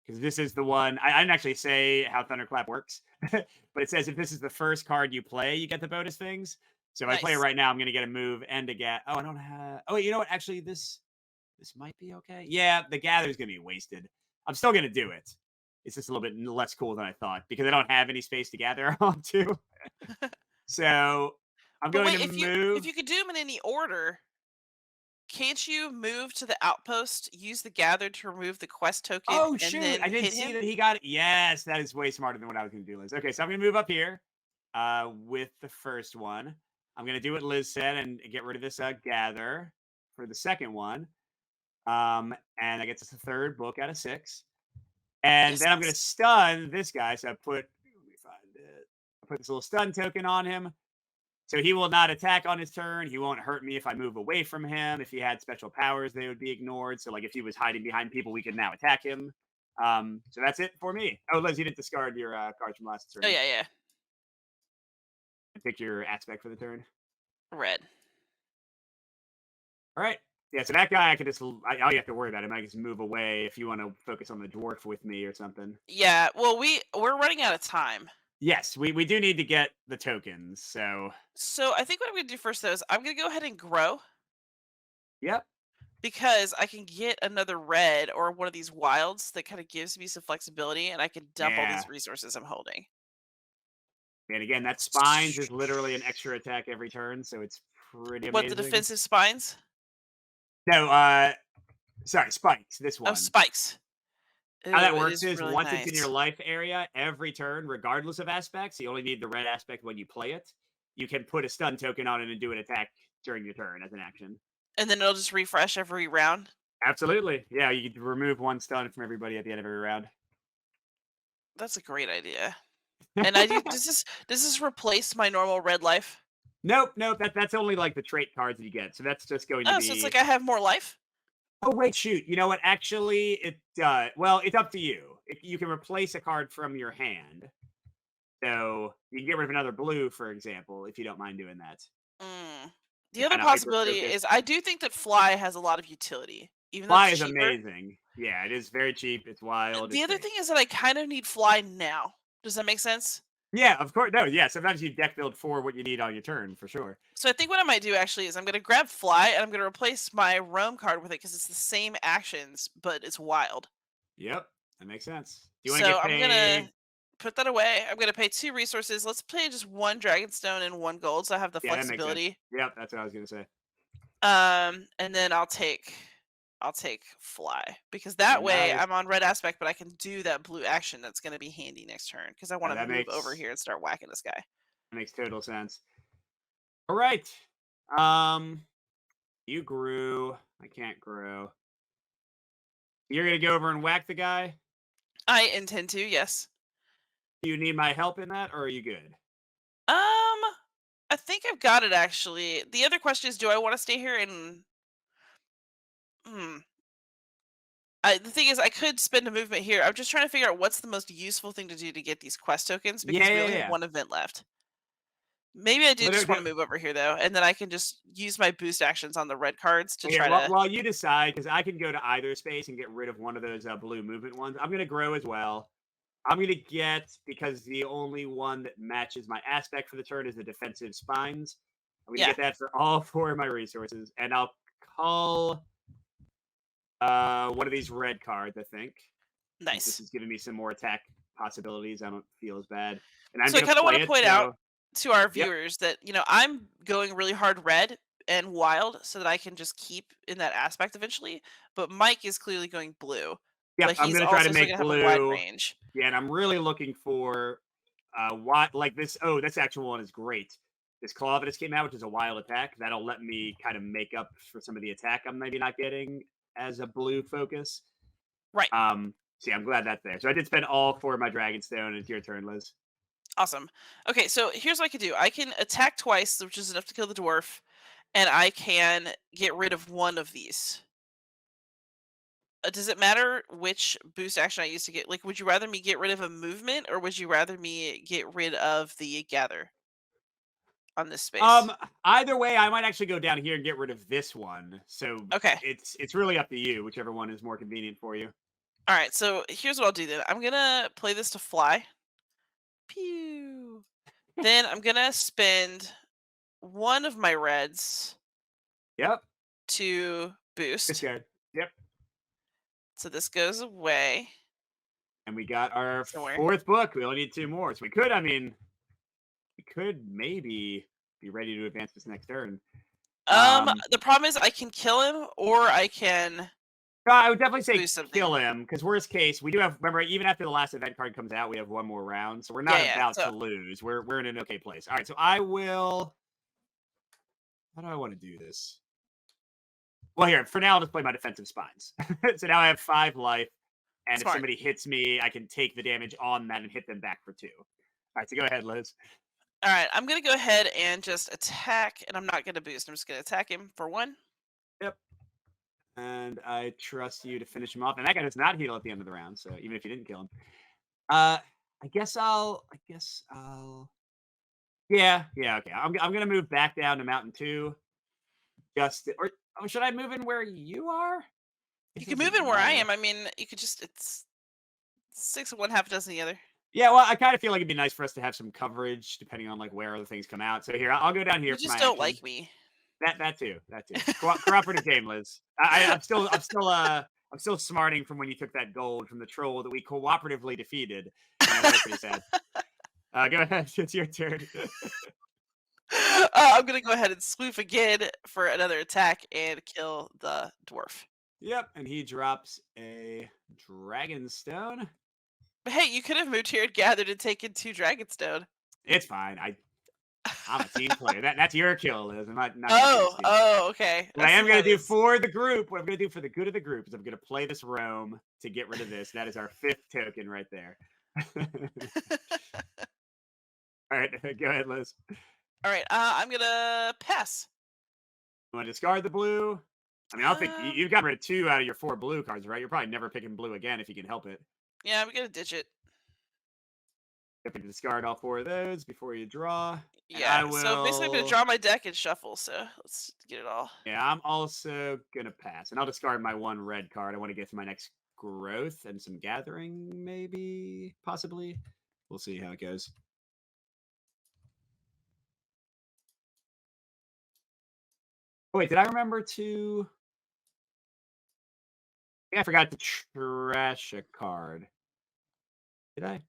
because this is the one. I didn't actually say how Thunderclap works, but it says if this is the first card you play, you get the bonus things. So if I play it Nice. right now, I'm going to get a move and a gat. Oh, I don't have. Oh, wait, you know what? Actually, this might be okay. Yeah, the gather's going to be wasted. I'm still going to do it. It's just a little bit less cool than I thought because I don't have any space to gather onto. So I'm But going wait, to if move. you could do them in any order, can't you move to the outpost, use the gather to remove the quest token, Oh and shoot! I then didn't hit see him? that he got it. Yes, that is way smarter than what I was going to do, Liz. Okay, so I'm going to move up here with the first one. I'm going to do what Liz said and get rid of this gather for the second one. And I get us a third book out of 6. And Yes. then I'm going to stun this guy. So let me find it. I put this little stun token on him. So he will not attack on his turn. He won't hurt me if I move away from him. If he had special powers, they would be ignored. So like if he was hiding behind people, we could now attack him. So that's it for me. Oh, Liz, you didn't discard your cards from last Oh turn. yeah, yeah. And pick your aspect for the turn. Red. All right. Yeah, so that guy, I could just, all you have to worry about him, I can just move away if you want to focus on the dwarf with me or something. Yeah. Well, we're running out of time. Yes, we do need to get the tokens. So, So I think what I'm gonna do first though is I'm gonna go ahead and grow yep. because I can get another red or one of these wilds that kind of gives me some flexibility, and I can dump all Yeah. these resources I'm holding. And again, that spines is literally an extra attack every turn, so it's pretty What, the amazing. defensive spines? No, Sorry, spikes. This Oh, one. spikes. How Ooh, that it works is is really once it's in your nice. life area, every turn, regardless of aspects, you only need the red aspect when you play it. You can put a stun token on it and do an attack during your turn as an action. And then it'll just refresh every round? Absolutely. Yeah, you can remove one stun from everybody at the end of every round. That's a great idea. And I do does this replace my normal red life? Nope, nope. That's only like the trait cards that you get. So that's just going to Oh, so it's like be. I have more life? Oh wait, shoot. You know what? Actually, it does. Well, it's up to you. You can replace a card from your hand, so you can get rid of another blue, for example, if you don't mind doing that. Mm. The To other kind of hyper possibility focus. is I do think that fly has a lot of utility, even though Fly it's is cheaper. amazing. Yeah, it is very cheap. It's wild. The It's other great. thing is that I kind of need fly now. Does that make sense? Yeah, of course. No, yeah. Sometimes you deck build for what you need on your turn, for sure. So I think what I might do actually is I'm gonna grab fly and I'm gonna replace my roam card with it because it's the same actions, but it's wild. Yep, that makes sense. Do you want to So get I'm gonna paid? put that away. I'm gonna pay 2 resources. Let's pay just one dragonstone and one gold, so I have the Yeah, that makes sense. flexibility. Yep, that's what I was gonna say. And then I'll take fly because that Very way nice. I'm on red aspect, but I can do that blue action that's gonna be handy next turn because I want to That move over makes here and start whacking this guy. total sense. All right. Um, you grew. I can't grow. You're gonna go over and whack the guy. I intend to, yes. Do you need my help in that, or are you good? I think I've got it actually. The other question is, do I want to stay here and hmm. The thing is, I could spend a movement here. I'm just trying to figure out what's the most useful thing to do to get these quest tokens Yeah, because we yeah, only have yeah. one event left. Maybe I do Well, just want to move over here though, and then I can just use my boost actions on the red cards to here, try while, to. while you decide, because I can go to either space and get rid of one of those blue movement ones. I'm gonna grow as well. I'm gonna get because the only one that matches my aspect for the turn is the defensive spines. I'm gonna Yeah, get that for all four of my resources, and I'll call one of these red cards. I think since this nice. is giving me some more attack possibilities, I don't feel as bad. And I'm So I gonna kind of want play to it. point out So to our yep, viewers that I'm going really hard red and wild so that I can just keep in that aspect eventually. But Mike is clearly going blue, yep. but I'm he's gonna try to also still make gonna have a wide blue. range. Yeah, and I'm really looking for what like this. Oh, this actual one is great. This claw that just came out, which is a wild attack, that'll let me kind of make up for some of the attack I'm maybe not getting as a blue focus. Right. So yeah, I'm glad that's there. So I did spend all four of my Dragonstone. It's your turn, Liz. Awesome. Okay, so here's what I can do. I can attack twice, which is enough to kill the dwarf, and I can get rid of one of these. Does it matter which boost action I use to get? Like, would you rather me get rid of a movement, or would you rather me get rid of the gather on this space? Um, Either way, I might actually go down here and get rid of this one. So Okay. it's really up to you, whichever one is more convenient for you. All right. So here's what I'll do then. I'm gonna play this to fly. Pew. Then I'm gonna spend one of my reds Yep, to this boost. guy. Yep, So this goes away and we got our somewhere. fourth book. We only need two more, so we could. I mean, we could maybe be ready to advance this next turn. Um, The problem is I can kill him or I can no, I would definitely say boost something. kill him because worst case, we do have. Remember, even after the last event card comes out, we have one more round, so we're Yeah, not yeah. about So to lose. We're in an okay place. All right, so I will. How do I want to do this? Well, here for now, I'll just play my defensive spines. So now I have 5 life, and if smart. somebody hits me, I can take the damage on that and hit them back for 2. All right, so go ahead, Liz. All right, I'm gonna go ahead and just attack, and I'm not gonna boost. I'm just gonna attack him for one. Yep. And I trust you to finish him off. And that guy does not heal at the end of the round, so even if you didn't kill him. Uh I guess I'll yeah, yeah, okay. I'm gonna move back down to Mountain 2. Just or oh, should I move in where you are? You It can move doesn't in where I matter. am. I mean, you could just it's six of one, half a dozen of the other. Yeah, well, I kind of feel like it'd be nice for us to have some coverage depending on like where other things come out. So here, I'll go down here You for just my don't action. like me. That too. That too. Cooperative game, Liz. I'm still smarting from when you took that gold from the troll that we cooperatively defeated, and that was pretty sad. Go ahead. It's your turn. I'm gonna go ahead and swoof again for another attack and kill the dwarf. Yep, and he drops a dragon stone. Hey, you could have moved here and gathered and taken 2 Dragonstone. It's fine. I'm a team player. That's your kill, Liz. I'm not gonna feel Oh, stupid. oh, okay. What I I am see how gonna it do is. for the group, what I'm gonna do for the good of the group is I'm gonna play this Rome to get rid of this. That is our 5th token right there. All right, go ahead, Liz. Alright, I'm gonna pass. You want to discard the blue? I mean, I don't think Um, you've got rid of 2 out of your 4 blue cards, right? You're probably never picking blue again if you can help it. yeah, I'm gonna ditch it. You have to discard all 4 of those before you draw, and Yeah, I so basically I'm gonna will. draw my deck and shuffle, so let's get it all. Yeah, I'm also gonna pass, and I'll discard my 1 red card. I want to get to my next growth and some gathering, maybe, possibly. We'll see how it goes. Oh, wait, did I remember to? I forgot to trash a card. Did I?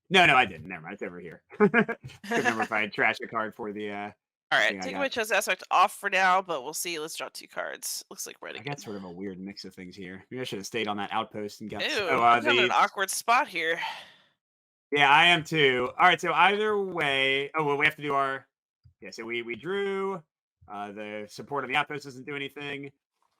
No, no, I didn't. Never mind. It's over here. Couldn't remember if I had trashed a card for the Alright, thing I taking my got. chosen aspect off for now, but we'll see. Let's draw 2 cards. Looks like red I got again. sort of a weird mix of things here. Maybe I should have stayed on that outpost and got. Ew, Oh, I'm kind of in an the. awkward spot here. Yeah, I am too. All right, so either way. Oh, well, we have to do our. Yeah, so we drew. The support on the outpost doesn't do anything.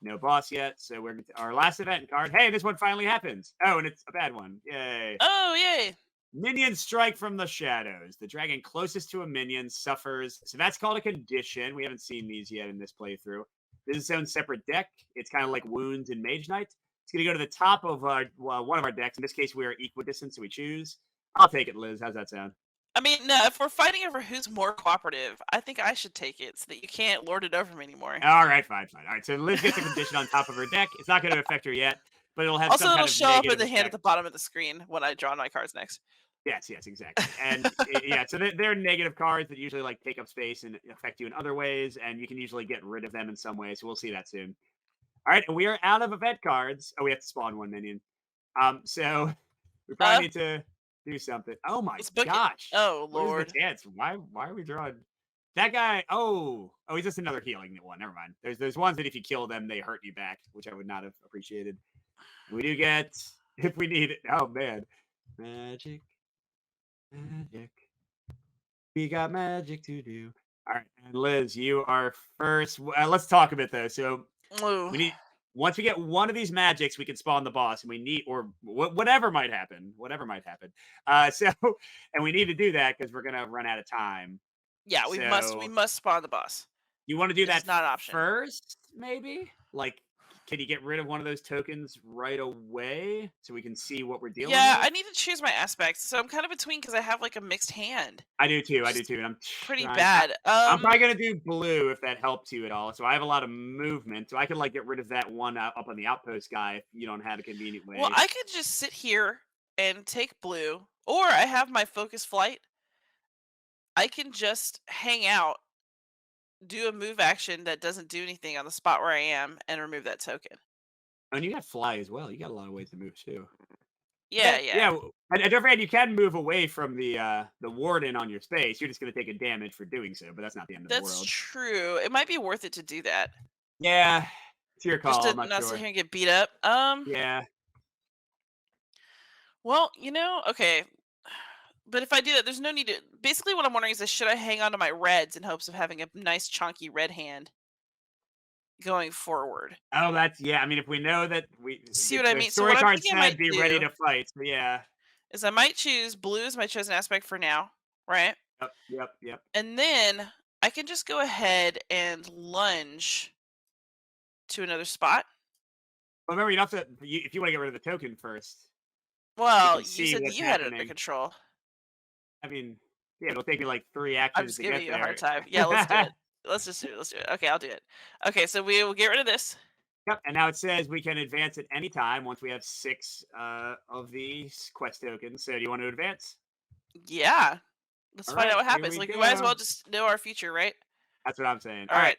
No boss yet, so we're our last event card. Hey, this one finally happens. Oh, and it's a bad one. Yay! Oh, yay! Minions strike from the shadows. The dragon closest to a minion suffers. So that's called a condition. We haven't seen these yet in this playthrough. This is its own separate deck. It's kind of like Wounds and Mage Knight. It's going to go to the top of one of our decks. In this case, we are equidistant, so we choose. I'll take it, Liz. How's that sound? I mean, no, if we're fighting over who's more cooperative, I think I should take it so that you can't lord it over me anymore. All right, fine, fine. All right, so Liz gets a condition on top of her deck. It's not going to affect her yet, but it'll have Also, some it'll kind of show up in negative the hand at effect. the bottom of the screen when I draw my cards next. Yes, yes, exactly. And yeah, so they're negative cards that usually like take up space and affect you in other ways, and you can usually get rid of them in some way. So we'll see that soon. All right, and we are out of event cards. Oh, we have to spawn one minion. So we probably Uh, need to do something. Oh my let's book it. gosh, Oh, what is the Lord. chance? Why are we drawing that guy? Oh, he's just another healing one. Never mind. There's ones that if you kill them, they hurt you back, which I would not have appreciated. We do get if we need it. Oh man, magic, magic. We got magic to do. All right, and Liz, you are first. Let's talk a bit though. So Ooh. we need once we get one of these magics, we can spawn the boss, and we need or whatever might happen, whatever might happen. So and we need to do that because we're gonna run out of time. Yeah, we So must spawn the boss. you want to do This that is not an option. first, maybe? Like, can you get rid of one of those tokens right away so we can see what we're dealing Yeah, with? I need to choose my aspects, so I'm kind of between because I have like a mixed hand, I do too. I which do is too. And pretty trying. bad. I'm probably gonna do blue if that helps you at all. So I have a lot of movement, so I could like get rid of that one up on the outpost guy if you don't have a convenient Well, way. I could just sit here and take blue, or I have my focus flight. I can just hang out, do a move action that doesn't do anything on the spot where I am, and remove that token. And you got fly as well. You got a lot of ways to move too. Yeah, Okay, yeah. yeah. And don't forget, you can move away from the warden on your space. You're just gonna take a damage for doing so, but that's not the end of the That's world. true. It might be worth it to do that. Yeah, it's your Just call. to I'm not not sit sure. here and get beat up. Yeah. Well, okay. But if I do that, there's no need to. Basically, what I'm wondering is, should I hang on to my reds in hopes of having a nice chunky red hand going forward? Oh, that's yeah. I mean, if we know that See what I the mean? So story what I'm card thinking I said, might be ready do to fight. So yeah. is I might choose blue as my chosen aspect for now, right? Yep. Yep. Yep. And then I can just go ahead and lunge to another spot. But remember, you have to if you want to get rid of the token first, you Well, can you see said that what's you had it under happening. control. I mean, yeah, it'll take me like 3 I'm actions just to giving get you a hard there. time. Yeah, let's do it. Let's just do it. Let's do it. Okay, I'll do it. Okay, so we will get rid of this. Yep, and now it says we can advance at any time once we have 6 of these quest tokens. So do you want to advance? Yeah. Let's All find out right, what here happens. we Like, we might as go. well just know our future, right? That's what I'm saying. All All right. right.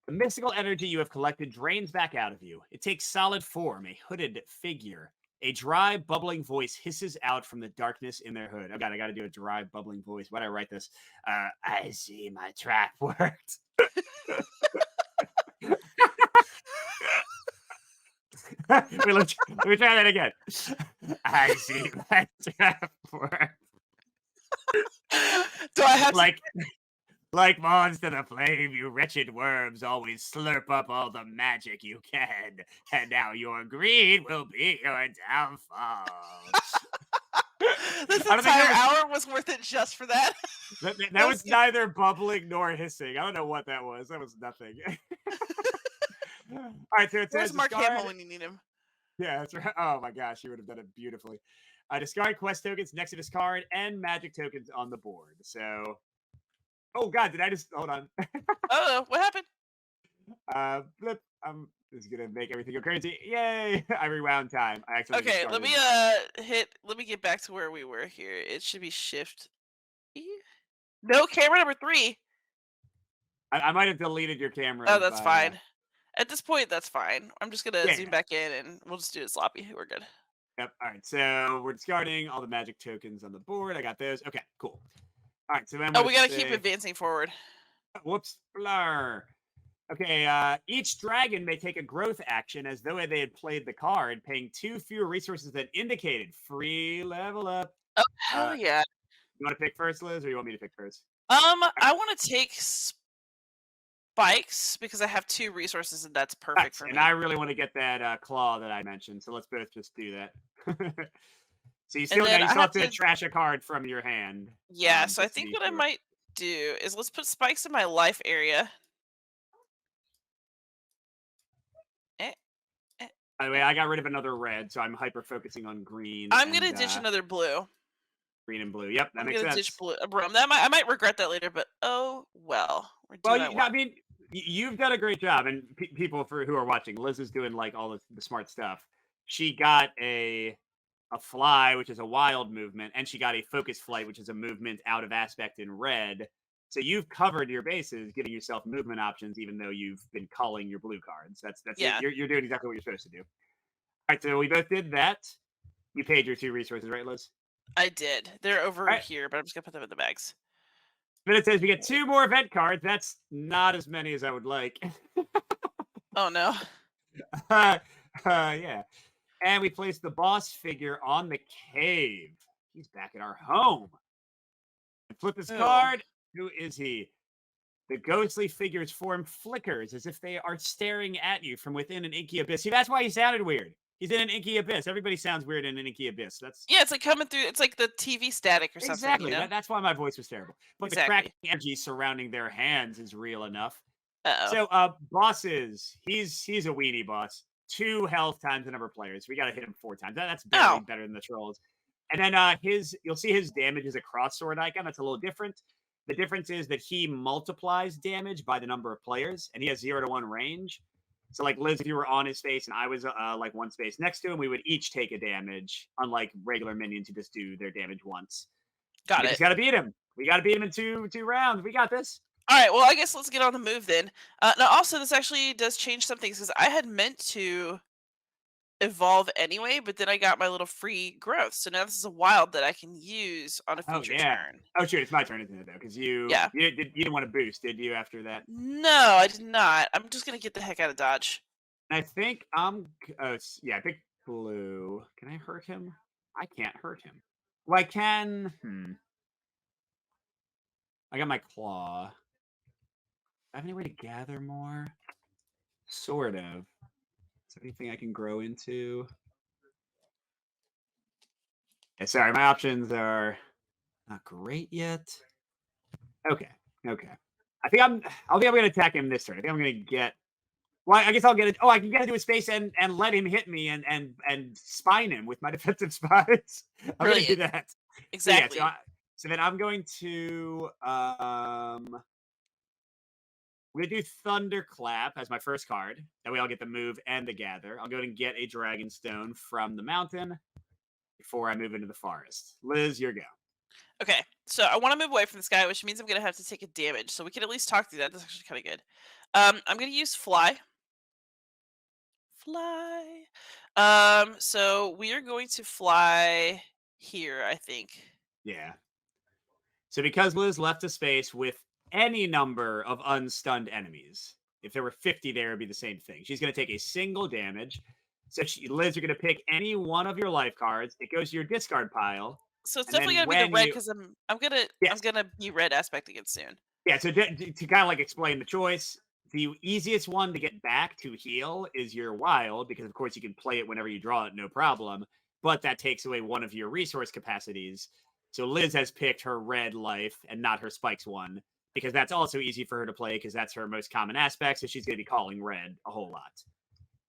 The mystical energy you have collected drains back out of you. It takes solid form, a hooded figure. A dry, bubbling voice hisses out from the darkness in their hood. Oh god, I got to do a dry, bubbling voice. Why did I write this? I see my trap worked. Wait, let me try that again. I see my trap work. Do I have to? Like like moths to the flame, you wretched worms always slurp up all the magic you can, and now your greed will be your downfall. This I don't think entire hour was worth it just for that. that That was was good. neither bubbling nor hissing. I don't know what that was. That was nothing. All right, so it Where's says Mark discard. Hamill when you need him? Yeah, that's right. Oh my gosh, you would have done it beautifully. Discard quest tokens next to discard and magic tokens on the board. So, oh god, did I just hold on? Oh, what happened? Blip. This is gonna make everything go crazy. Yay! I rewound time. I actually Okay, let discarded. me let me get back to where we were here. It should be shift E? No, camera number 3. I might have deleted your camera Oh, that's by. fine. At this point, that's fine. I'm just gonna Yeah, zoom yeah. back in and we'll just do it sloppy. We're good. Yep. All right. So we're discarding all the magic tokens on the board. I got those. Okay. Cool. All right. So then Oh, what we does it gotta keep say? advancing forward. Whoops. Blur. Okay, each dragon may take a growth action as though they had played the card, paying 2 fewer resources than indicated. Free level up. Oh, hell Uh, yeah. you want to pick first, Liz, or you want me to pick first? I want to take spikes because I have 2 resources and that's perfect Nice. for And I me. really want to get that claw that I mentioned, so let's both just do that. So And then you I still have have to to trash a card from your hand, yeah, so I just to think be what I sure. might do is let's put spikes in my life area. Eh, eh, By the way, eh. I got rid of another red, so I'm hyper focusing on I'm gonna ditch another blue. green and blue. Yep, that I'm makes gonna ditch sense. blue brum. I might regret that later, but oh well. We're Well, doing what I I want. mean, you've done a great job, and people for who are watching, Liz is doing like all the smart stuff. She got a fly, which is a wild movement, and she got a focus flight, which is a movement out of aspect in red. So you've covered your bases, giving yourself movement options, even though you've been culling your blue cards. That's it. Yeah, You're doing exactly what you're supposed to do. All right, so we both did that. You paid your 2 resources, right, Liz? I did. They're All over right. here, but I'm just gonna put them in the bags. But it says we get 2 more event cards. That's not as many as I would like. Oh no. Yeah. And we place the boss figure on the cave. He's back at our home. And flip this Oh. card. Who is he? The ghostly figure's form flickers as if they are staring at you from within an inky abyss. See, that's why he sounded weird. He's in an inky abyss. Everybody sounds weird in an inky abyss. That's Yeah, it's like coming through. It's like the TV static or something, you exactly know? that's why my voice was terrible. But the cracking Exactly. energy surrounding their hands is real enough. Uh-oh. So, bosses. He's a weenie boss. 2 health times the number of players. We got to hit him 4 times. That's barely Oh, better than the trolls. And then his you'll see his damage is a cross sword icon. That's a little different. The difference is that he multiplies damage by the number of players, and he has 0 to 1 range. So, like Liz, if you were on his space and I was like 1 space next to him, we would each take a damage, unlike regular minions who just do their damage once. got We it. just got to beat him. We got to beat him in two rounds. We got this. All right. Well, I guess let's get on the move then. Now, also, this actually does change some things because I had meant to evolve anyway, but then I got my little free growth. So now this is a wild that I can use on a Oh future yeah. turn. Oh shoot, it's my turn, isn't it? Though, because Yeah. you didn't want to boost, did you? After that, No, I did not. I'm just gonna get the heck out of Dodge. I think I'm. Yeah, I think blue. Can I hurt him? I can't hurt him. Well, I can. I got my claw. I have any way to gather more? Sort of. Is there anything I can grow into? Yeah, sorry, my options are not great yet. Okay. Okay. I think I'm gonna attack him this turn. I think I'm gonna get. Well, I guess I'll get it. Oh, I can get into his space and let him hit me and spine him with my defensive spies. I'm gonna do Brilliant. that. So yeah, Exactly. so then I'm going to we're gonna do Thunderclap as my first card. That way I'll get the move and the gather. I'll go and get a dragon stone from the mountain before I move into the forest. Liz, your go. Okay. So I want to move away from this guy, which means I'm gonna have to take a damage. So we can at least talk through that. That's actually kind of good. I'm gonna use fly. Fly. So we are going to fly here, I think. Yeah. So because Liz left a space with any number of unstunned enemies, if there were 50 there, it'd be the same thing. She's going to take a single damage. So Liz, you're going to pick any one of your life cards. It goes to your discard pile, So it's and definitely then gotta be the when red you because I'm yes, gonna be red aspecting it soon. yeah. So to kind of like explain the choice, the easiest one to get back to heal is your wild because of course you can play it whenever you draw it, no problem. But that takes away one of your resource capacities. So Liz has picked her red life and not her spikes one because that's also easy for her to play because that's her most common aspect. So she's going to be calling red a whole lot.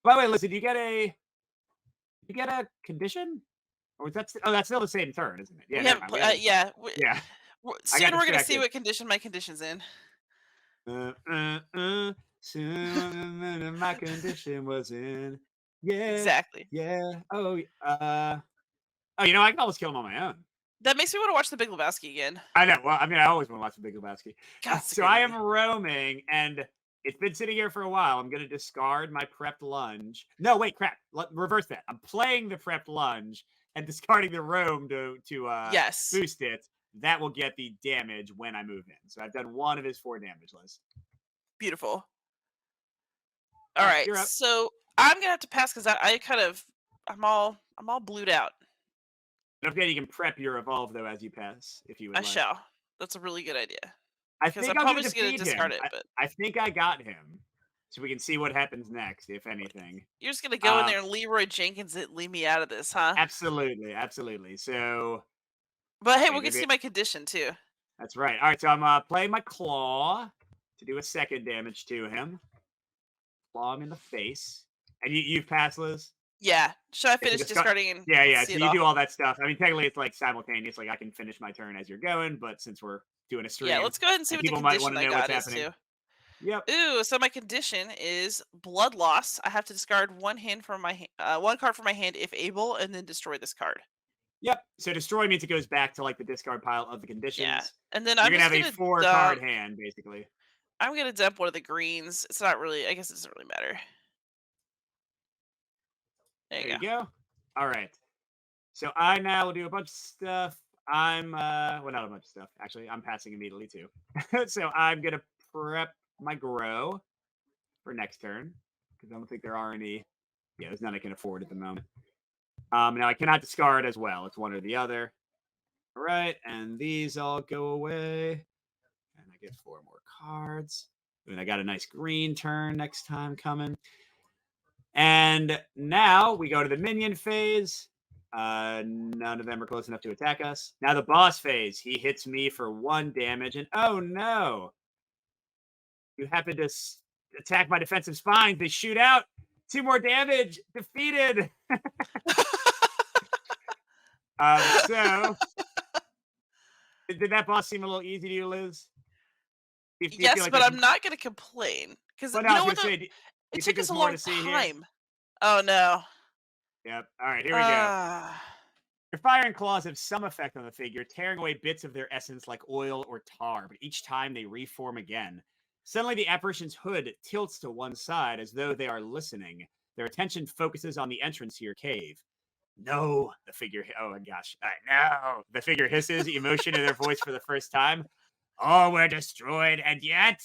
By the way, listen, you get a condition? Or is that oh, that's still the same turn, isn't it? Yeah, We never haven't mind. pl We haven't. yeah, Yeah, I got soon we're gonna see distracted. what condition my condition's in. Uh, uh, uh, soon my condition was in. Yeah, Exactly. yeah. Oh, you know, I can almost kill him on my own. That makes me wanna watch The Big Lebowski again. I know. Well, I mean, I always want to watch The Big Lebowski. God, it's a So great I am movie. roaming, and it's been sitting here for a while. I'm going to discard my prepped lunge. No, wait, crap. Reverse that. I'm playing the prepped lunge and discarding the roam to Yes. boost it. That will get the damage when I move in. So I've done one of his 4 damage lists. Beautiful. All right, Alright, you're up. so I'm gonna have to pass because I kind of I'm all blued out. Don't forget you can prep your evolve though as you pass if you would I like. shall. That's a really good idea. I Because think I'm I'm going probably to just gonna defeat him. discard it, but I think I got him. So we can see what happens next, if anything. you're just gonna go in Um, there and Leroy Jenkins it, leave me out of this, huh? Absolutely, absolutely. So, But hey, wait, we'll get to see maybe my condition too. that's right. All right, so I'm playing my claw to do a second damage to him. Claw him in the face, and you've passed, Liz. Yeah. Should I Okay, so finish discarding and yeah, let's yeah. see So it you do off? all that stuff. I mean, technically, it's like simultaneous. Like I can finish my turn as you're going, but since we're doing a Yeah, stream let's go ahead and see and what the people might want condition to I know what's got is happening. too. Yep, Ooh, so my condition is blood loss. I have to discard one card from my hand if able, and then destroy this card. yep. So destroy means it goes back to like the discard pile of the Yeah, conditions. and then You're I'm gonna just have a gonna 4 card dump. hand, basically. I'm gonna dump one of the greens. It's not really. I guess it doesn't really matter. There you There go. you go. All right. So I now will do a bunch of stuff. I'm well, not a bunch of stuff. Actually, I'm passing immediately too. So I'm gonna prep my grow for next turn because I don't think there are any. Yeah, there's none I can afford at the moment. Now I cannot discard as well. It's one or the other. All right, and these all go away, and I get 4 more cards. And I got a nice green turn next time coming. And now we go to the minion phase. None of them are close enough to attack us. Now the boss phase. He hits me for 1 damage, and oh no, you happen to attack my defensive spines. They shoot out 2 more damage. Defeated. So did that boss seem a little easy to you, Liz? Do you feel Yes, like but there's? I'm not gonna complain because Well, no, you I know was what gonna though? say. Do It you took think us there's a more long to see here? time. Oh no. Yep. All right, here we go. Ah. Your fire and claws have some effect on the figure, tearing away bits of their essence like oil or tar, but each time they reform again. Suddenly, the apparition's hood tilts to one side as though they are listening. Their attention focuses on the entrance to your cave. No, the figure. Oh my gosh. No, the figure hisses, emotion in their voice for the first time. All were destroyed, and yet.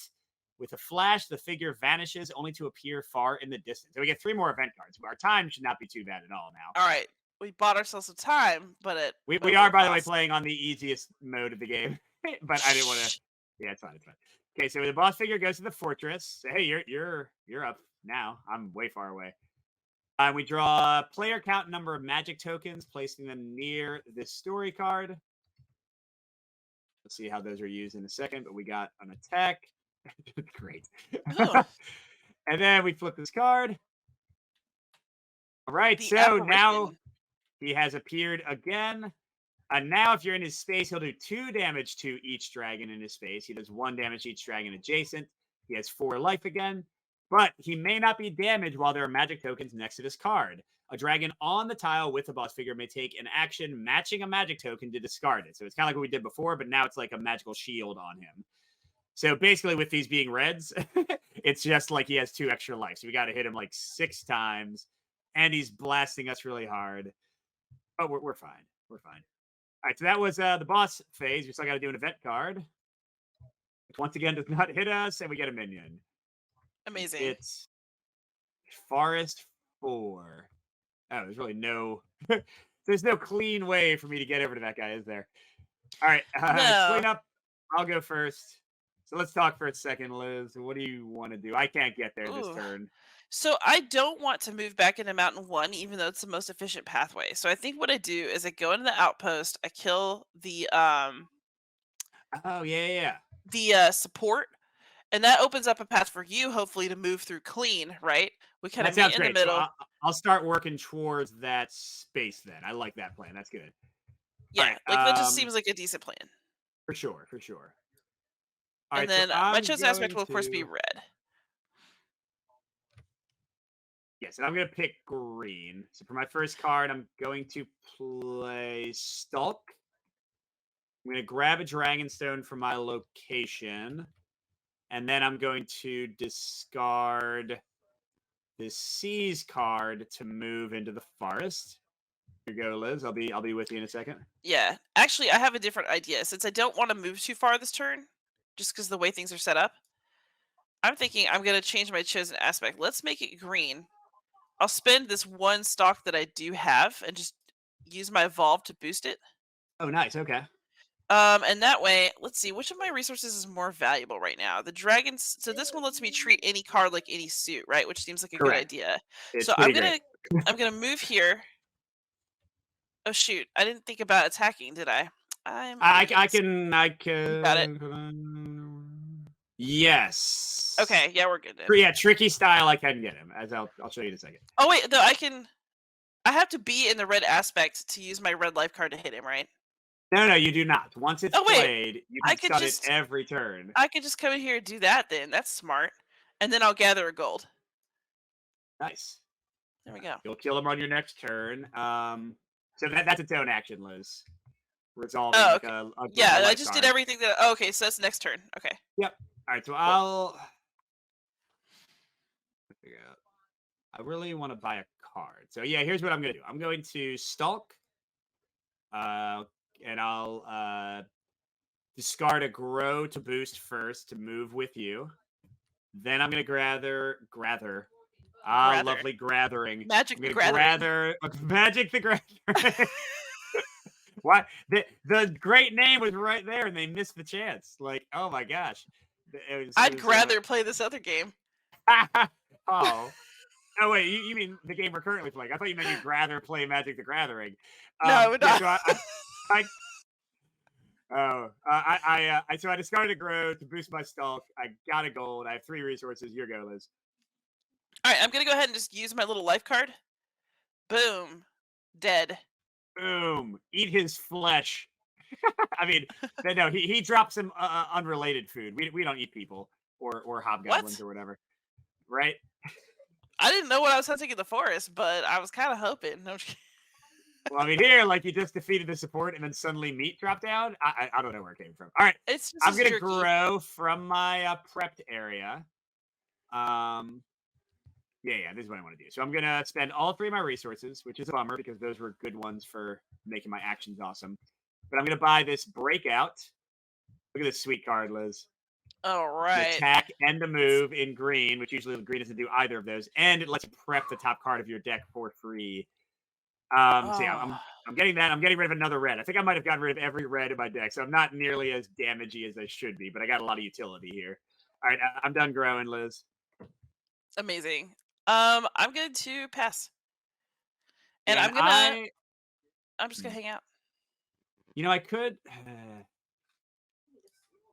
With a flash, the figure vanishes, only to appear far in the distance. So we get 3 more event cards. Our time should not be too bad at all now. All right. We bought ourselves some time, but We at are, what by the way, cost? playing on the easiest mode of the game, but I didn't want to. Shh. Yeah, it's fine. It's fine. Okay, so the boss figure goes to the fortress. So, hey, you're up now. I'm way far away. We draw player count number of magic tokens, placing them near this story card. We'll see how those are used in a second, but we got an attack. Great. Ooh, And then we flip this card. All right, the so now apparition. he has appeared again. Now, if you're in his space, he'll do 2 damage to each dragon in his space. He does 1 damage to each dragon adjacent. He has 4 life again, but he may not be damaged while there are magic tokens next to this card. A dragon on the tile with the boss figure may take an action matching a magic token to discard it. So it's kind of like what we did before, but now it's like a magical shield on him. So basically, with these being reds, it's just like he has 2 extra life. So we got to hit him like 6 times, and he's blasting us really hard. But we're fine. We're fine. All right, so that was the boss phase. We still got to do an event card, which once again does not hit us, and we get a minion. And Amazing. it's Forest 4. Oh, there's really no there's no clean way for me to get over to that guy, is there? All right, No. clean up. I'll go first. So let's talk for a second, Liz. What do you want to do? I can't get there this Ooh. turn. So I don't want to move back into Mountain 1, even though it's the most efficient pathway. So I think what I do is I go into the outpost, I kill Oh yeah, yeah, yeah. the support, and that opens up a path for you, hopefully, to move through clean, right? We kind of That meet sounds in the great. So middle. I'll start working towards that space then. I like that plan. That's good. All Yeah, right. like that just seems like a decent plan. For sure, for sure. All And right. So then my I'm chosen aspect going will, of course, be to red. yes, and I'm going to pick green. So for my first card, I'm going to play Stalk. I'm going to grab a Dragonstone from my location, and then I'm going to discard the Seize card to move into the forest. Here you go, Liz. I'll be with you in a second. Yeah. Actually, I have a different idea. Since I don't want to move too far this turn, just because the way things are set up, I'm thinking I'm going to change my chosen aspect. Let's make it green. I'll spend this one stock that I do have and just use my evolve to boost it. Oh, nice. Okay. And that way, let's see, which of my resources is more valuable right now? The dragons. So this one lets me treat any card like any suit, right? Which seems like a good Correct. idea. It's So pretty great. I'm gonna move here. Oh shoot, I didn't think about attacking, did I? I'm an I idiot. can I You got it. can yes. Okay, yeah, we're good then. Yeah, tricky style. I can get him. As I'll show you in a second. Oh wait, though I can. I have to be in the red aspect to use my red life card to hit him, right? No, no, you do not. Once it's Oh wait, played, you I can could stun it just every turn. I could just come in here and do that then. That's smart. And then I'll gather a gold. Nice. There we go. You'll kill him on your next turn. So that's its own action, Liz. Resolving Oh, like okay. a Yeah, I life just did card. everything that. Oh, okay, so that's next turn. Okay, Yep. All right. So cool. I'll figure out. I really want to buy a card. So yeah, here's what I'm gonna do. I'm going to stalk, uh, and I'll discard a grow to boost first to move with you. Then I'm gonna gather. Ah, Grather. lovely gathering. Magic I'm the gonna Grathering. gather magic the gathering. Why the great name was right there and they missed the chance. Like, oh my gosh. It I'd was rather play this other game. oh. Oh wait, you mean the game we're currently playing? I thought you meant you'd rather play Magic the Gathering. No, Yeah. not. So I so I discarded a grow to boost my stalk. I got a gold. I have 3 resources. Your go, Liz. All right, I'm gonna go ahead and just use my little life card. Boom, dead. Boom. Eat his flesh. I mean, no, he dropped some unrelated food. We don't eat people or hobgoblins What? or whatever, right? I didn't know what I was hunting in the forest, but I was kind of hoping. No, I'm just kidding. Well, I mean, here, like you just defeated the support and then suddenly meat dropped down. I don't know where it came from. All right, It's just I'm as gonna jerky. grow from my prepped area. Um, yeah, this is what I want to do. So I'm gonna spend all 3 of my resources, which is a bummer because those were good ones for making my actions awesome. But I'm gonna buy this breakout. Look at this sweet card, Liz. All The right. attack and the move in green, which usually the green doesn't do either of those, and it lets you prep the top card of your deck for free. So yeah, Oh, I'm getting that. I'm getting rid of another red. I think I might have gotten rid of every red in my deck, so I'm not nearly as damagey as I should be, but I got a lot of utility here. All right, I'm done growing, Liz. amazing. I'm going to pass, and Yeah, and I'm just gonna hang out. I could.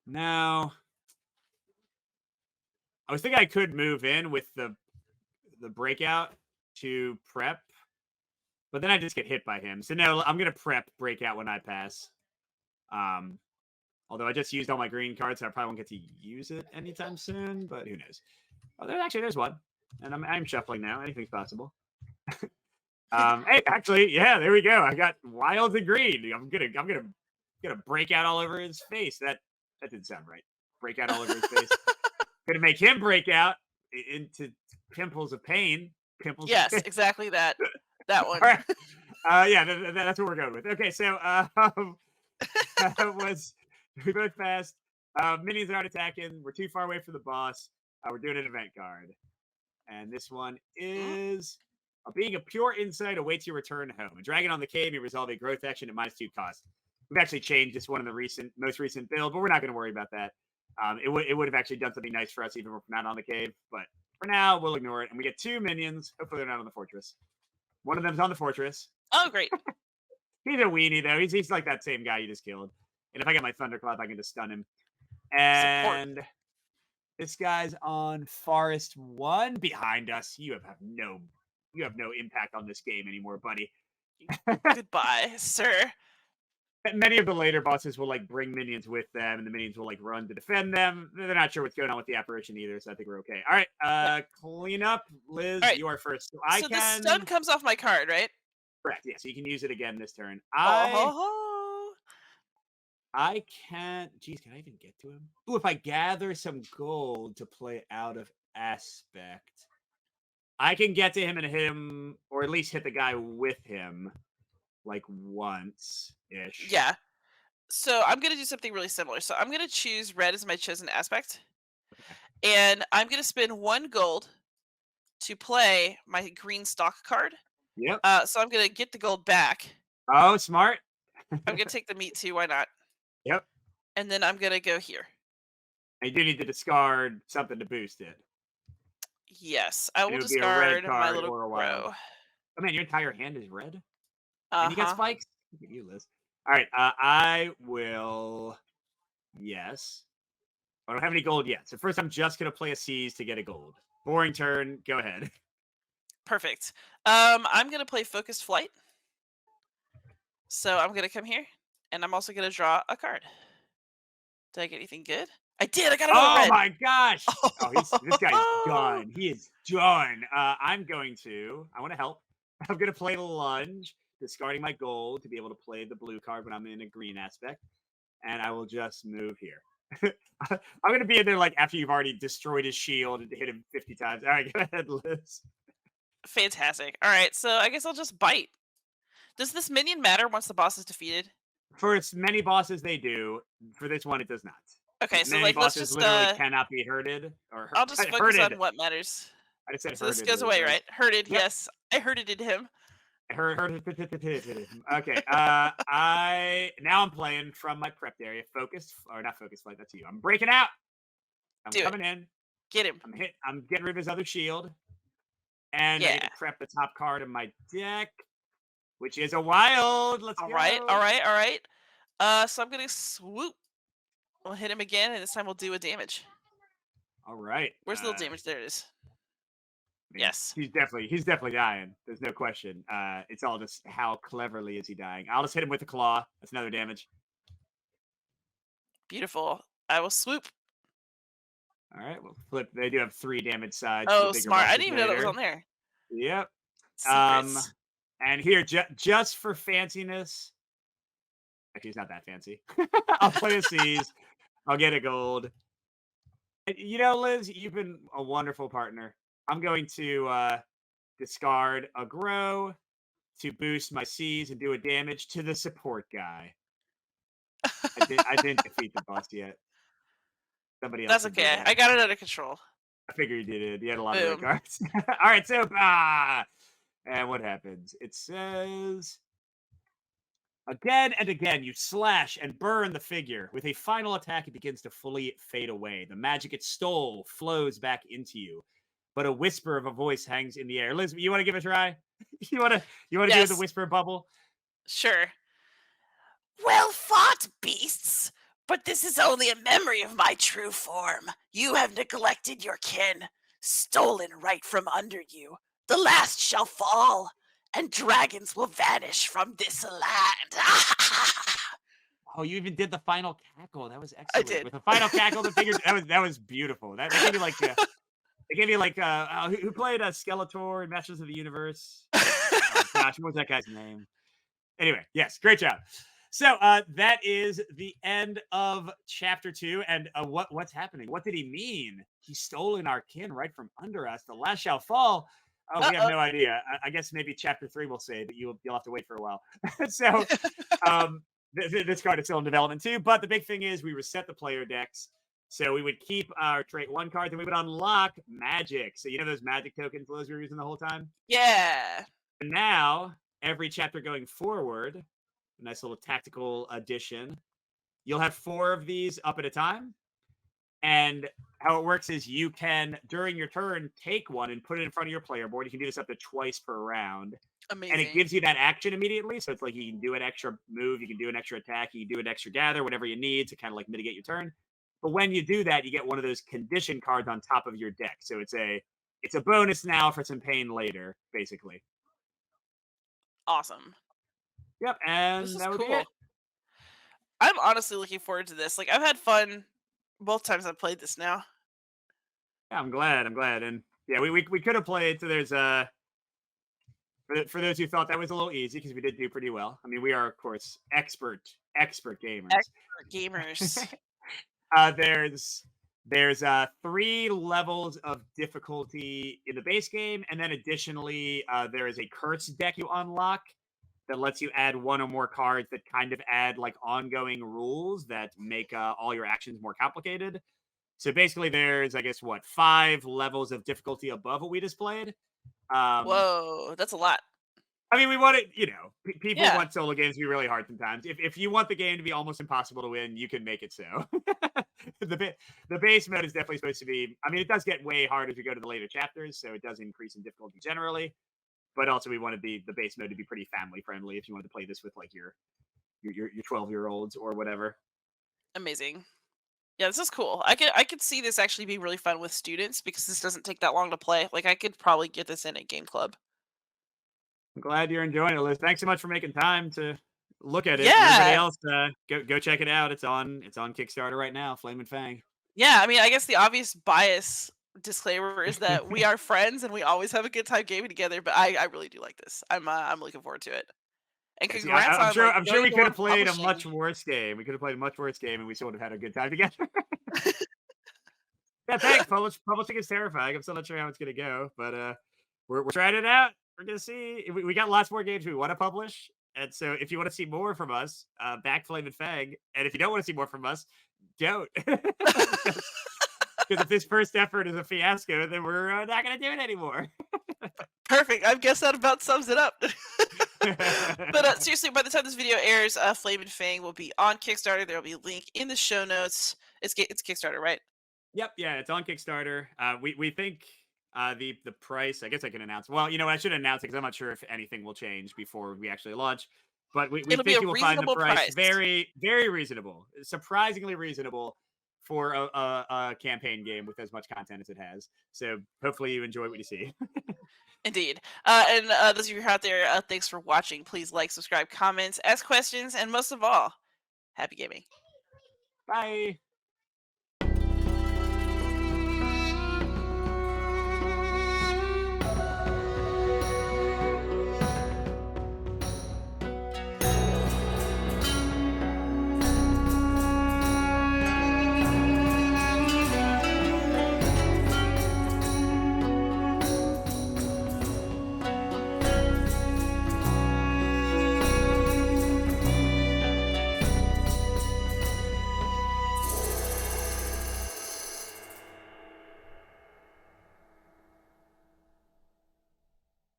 No, I was thinking I could move in with the breakout to prep, but then I just get hit by him. So no, I'm gonna prep breakout when I pass. Um, Although I just used all my green cards, so I probably won't get to use it anytime soon. But who knows? Oh, there's one, and I'm shuffling now. Anything's possible. Hey, actually, yeah, there we go. I got wilds and green. I'm gonna break out all over his face. That didn't sound right. Break out all over his face. Gonna make him break out into pimples of pain. Pimples of Yes, pain. exactly that. That All one. right. Yeah, that's what we're going with. Okay, so that was we both passed. Minions aren't attacking. We're too far away from the boss. We're doing an event card, and this one Mm, is A being of pure insight awaits your return home. A dragon on the cave, you resolve a growth action at -2 cost. We've actually changed this one in the most recent build, but we're not going to worry about that. It would have actually done something nice for us even if we're not on the cave, but for now we'll ignore it. And we get 2 minions. Hopefully they're not on the fortress. One of them's on the fortress. Oh, great. He's a weenie though. He's like that same guy you just killed. And if I get my thunderclap, I can just stun him. Support. And this guy's on Forest 1 behind us. You have no impact on this game anymore, buddy. Goodbye, sir. Many of the later bosses will like bring minions with them, and the minions will like run to defend them. They're not sure what's going on with the apparition either, so I think we're okay. All right, clean up, Liz. All right. You are first. So I So the stun can comes off my card, right? correct. Yeah, so you can use it again this turn. Oh ho ho. I can't. Geez, can I even get to him? Ooh, if I gather some gold to play out of aspect, I can get to him and hit him, or at least hit the guy with him, like once ish. Yeah. So I'm gonna do something really similar. So I'm gonna choose red as my chosen aspect, and I'm gonna spend 1 gold to play my green stock card. Yep. So I'm gonna get the gold back. Oh, smart. I'm gonna take the meat too. Why not? Yep. And then I'm gonna go here. I do need to discard something to boost it. Yes, I It will would be a red discard my card little or a wild. crow. Oh man, your entire hand is red, and Uh you got huh. spikes. Look at you, Liz. All right, I will. Yes, I don't have any gold yet. So first, I'm just gonna play a seize to get a gold. Boring turn. Go ahead. Perfect. I'm gonna play focused flight. So I'm gonna come here, and I'm also gonna draw a card. Did I get anything good? I did. I got another Oh red. my gosh! Oh, this guy's done. He is done. I'm going to. I want to help. I'm gonna play the lunge, discarding my gold to be able to play the blue card when I'm in a green aspect, and I will just move here. I'm gonna be in there like after you've already destroyed his shield and hit him 50 times. All right, go ahead, Liz. Fantastic. All right, so I guess I'll just bite. Does this minion matter once the boss is defeated? For as many bosses they do, for this one it does not. Okay, so Many like let's bosses just literally cannot be hurted or I'll just focus hurted. on what matters. I just said So this hurted, goes Liz, away, right? right? Hurted, Yep. yes. I hurted him. Okay. I now I'm playing from my prepped area. Focused or not focused flight. That's you. I'm breaking out. I'm Do it. coming in. Get him. I'm getting rid of his other shield, and I get Yeah. to prep the top card of my deck, which is a wild. Let's All go. right, all right, all right. So I'm gonna swoop. We'll hit him again, and this time we'll do a damage. All right. Where's the little damage? There it is. I mean, Yes. he's definitely dying. There's no question. It's all just how cleverly is he dying. I'll just hit him with the claw. That's another damage. Beautiful. I will swoop. All right. We'll flip. They do have 3 damage sides for the Oh, bigger smart. I bosses didn't even know that was later. on there. Yep. Secrets. And here, just for fanciness, actually, it's not that fancy. I'll play a seize. I'll get a gold. And, Liz, you've been a wonderful partner. I'm going to discard a grow to boost my seize and do a damage to the support guy. I didn't defeat the boss yet. Somebody else That's can do okay. that. I got it under control. I figured you did. You had a lot of red Boom. cards. All right, so and what happens? It says again and again you slash and burn the figure. With a final attack, it begins to fully fade away. The magic it stole flows back into you, but a whisper of a voice hangs in the air. Liz, you want to give it a try? You want to do the Yes. whisper bubble? Sure. Well fought, beasts! But this is only a memory of my true form. You have neglected your kin, stolen right from under you. The last shall fall, and dragons will vanish from this land. Oh, you even did the final cackle. That was I excellent. did. With the final cackle, the figure that was beautiful. That they gave you like they gave you like who played Skeletor in Masters of the Universe? Oh gosh, what was that guy's name? Anyway, yes, great job. So that is the end of chapter 2. And what's happening? What did he mean? He's stolen our kin right from under us. The last shall fall. Oh, we have Uh-oh. no idea. I guess maybe chapter 3 will say, but you'll have to wait for a while. So this card is still in development too. But the big thing is we reset the player decks. So we would keep our trait one card, and we would unlock magic. So you know those magic tokens those we were using the whole time? Yeah. And now, every chapter going forward, a nice little tactical addition, you'll have 4 of these up at a time. And how it works is you can, during your turn, take one and put it in front of your player board. You can do this up to twice per round. And it Amazing. gives you that action immediately. So it's like you can do an extra move, you can do an extra attack, you can do an extra gather, whatever you need to kind of like mitigate your turn. But when you do that, you get one of those condition cards on top of your deck. So it's a bonus now for some pain later, basically. Awesome. Yep, This and is that would be it. cool. I'm honestly looking forward to this. Like, I've had fun both times I've played this now. Yeah, I'm glad. I'm glad. And yeah, we could have played. So there's for those who thought that was a little easy because we did do pretty well. I mean, we are of course expert gamers. Expert gamers. There's 3 levels of difficulty in the base game, and then additionally, there is a curse deck you unlock that lets you add one or more cards that kind of add like ongoing rules that make all your actions more complicated. So basically, there's I guess what 5 levels of difficulty above what we displayed. Um, Whoa, that's a lot. I mean, we want it. People Yeah, want solo games to be really hard sometimes. If you want the game to be almost impossible to win, you can make it so. The base mode is definitely supposed to be. I mean, it does get way hard as we go to the later chapters, so it does increase in difficulty generally. But also, we wanted the base mode to be pretty family friendly if you wanted to play this with like your 12-year-olds or whatever. amazing. Yeah, this is cool. I could see this actually being really fun with students because this doesn't take that long to play. Like, I could probably get this in a game club. I'm glad you're enjoying it, Liz. Thanks so much for making time to look at it. And everybody Yeah, else, go check it out. It's on Kickstarter right now. Flame and Fang. yeah. I mean, I guess the obvious bias disclaimer is that we are friends and we always have a good time gaming together. But I really do like this. I'm looking forward to it. And Yes, congrats I'm on sure. like I'm sure going we the could one have played a publishing. much worse game. We could have played a much worse game, and we still would have had a good time together. Yeah, thanks. Publishing is terrifying. I'm still not sure how it's gonna go, but we're trying it out. We're gonna see. We got lots more games we want to publish, and so if you want to see more from us, back Flame and Fang. And if you don't want to see more from us, don't. because if this first effort is a fiasco, then we're not gonna do it anymore. Perfect. I guess that about sums it up. But seriously, by the time this video airs, Flame and Fang will be on Kickstarter. There will be a link in the show notes. It's Kickstarter, right? Yep, yeah, it's on Kickstarter. We think the price. I guess I can announce. Well, I should announce it because I'm not sure if anything will change before we actually launch. But we It'll be think a you will find the reasonable price price. very very reasonable, surprisingly reasonable for a campaign game with as much content as it has. So hopefully you enjoy what you see. Indeed. And those of you who are out there, thanks for watching. Please like, subscribe, comments, ask questions, and most of all, happy gaming. Bye.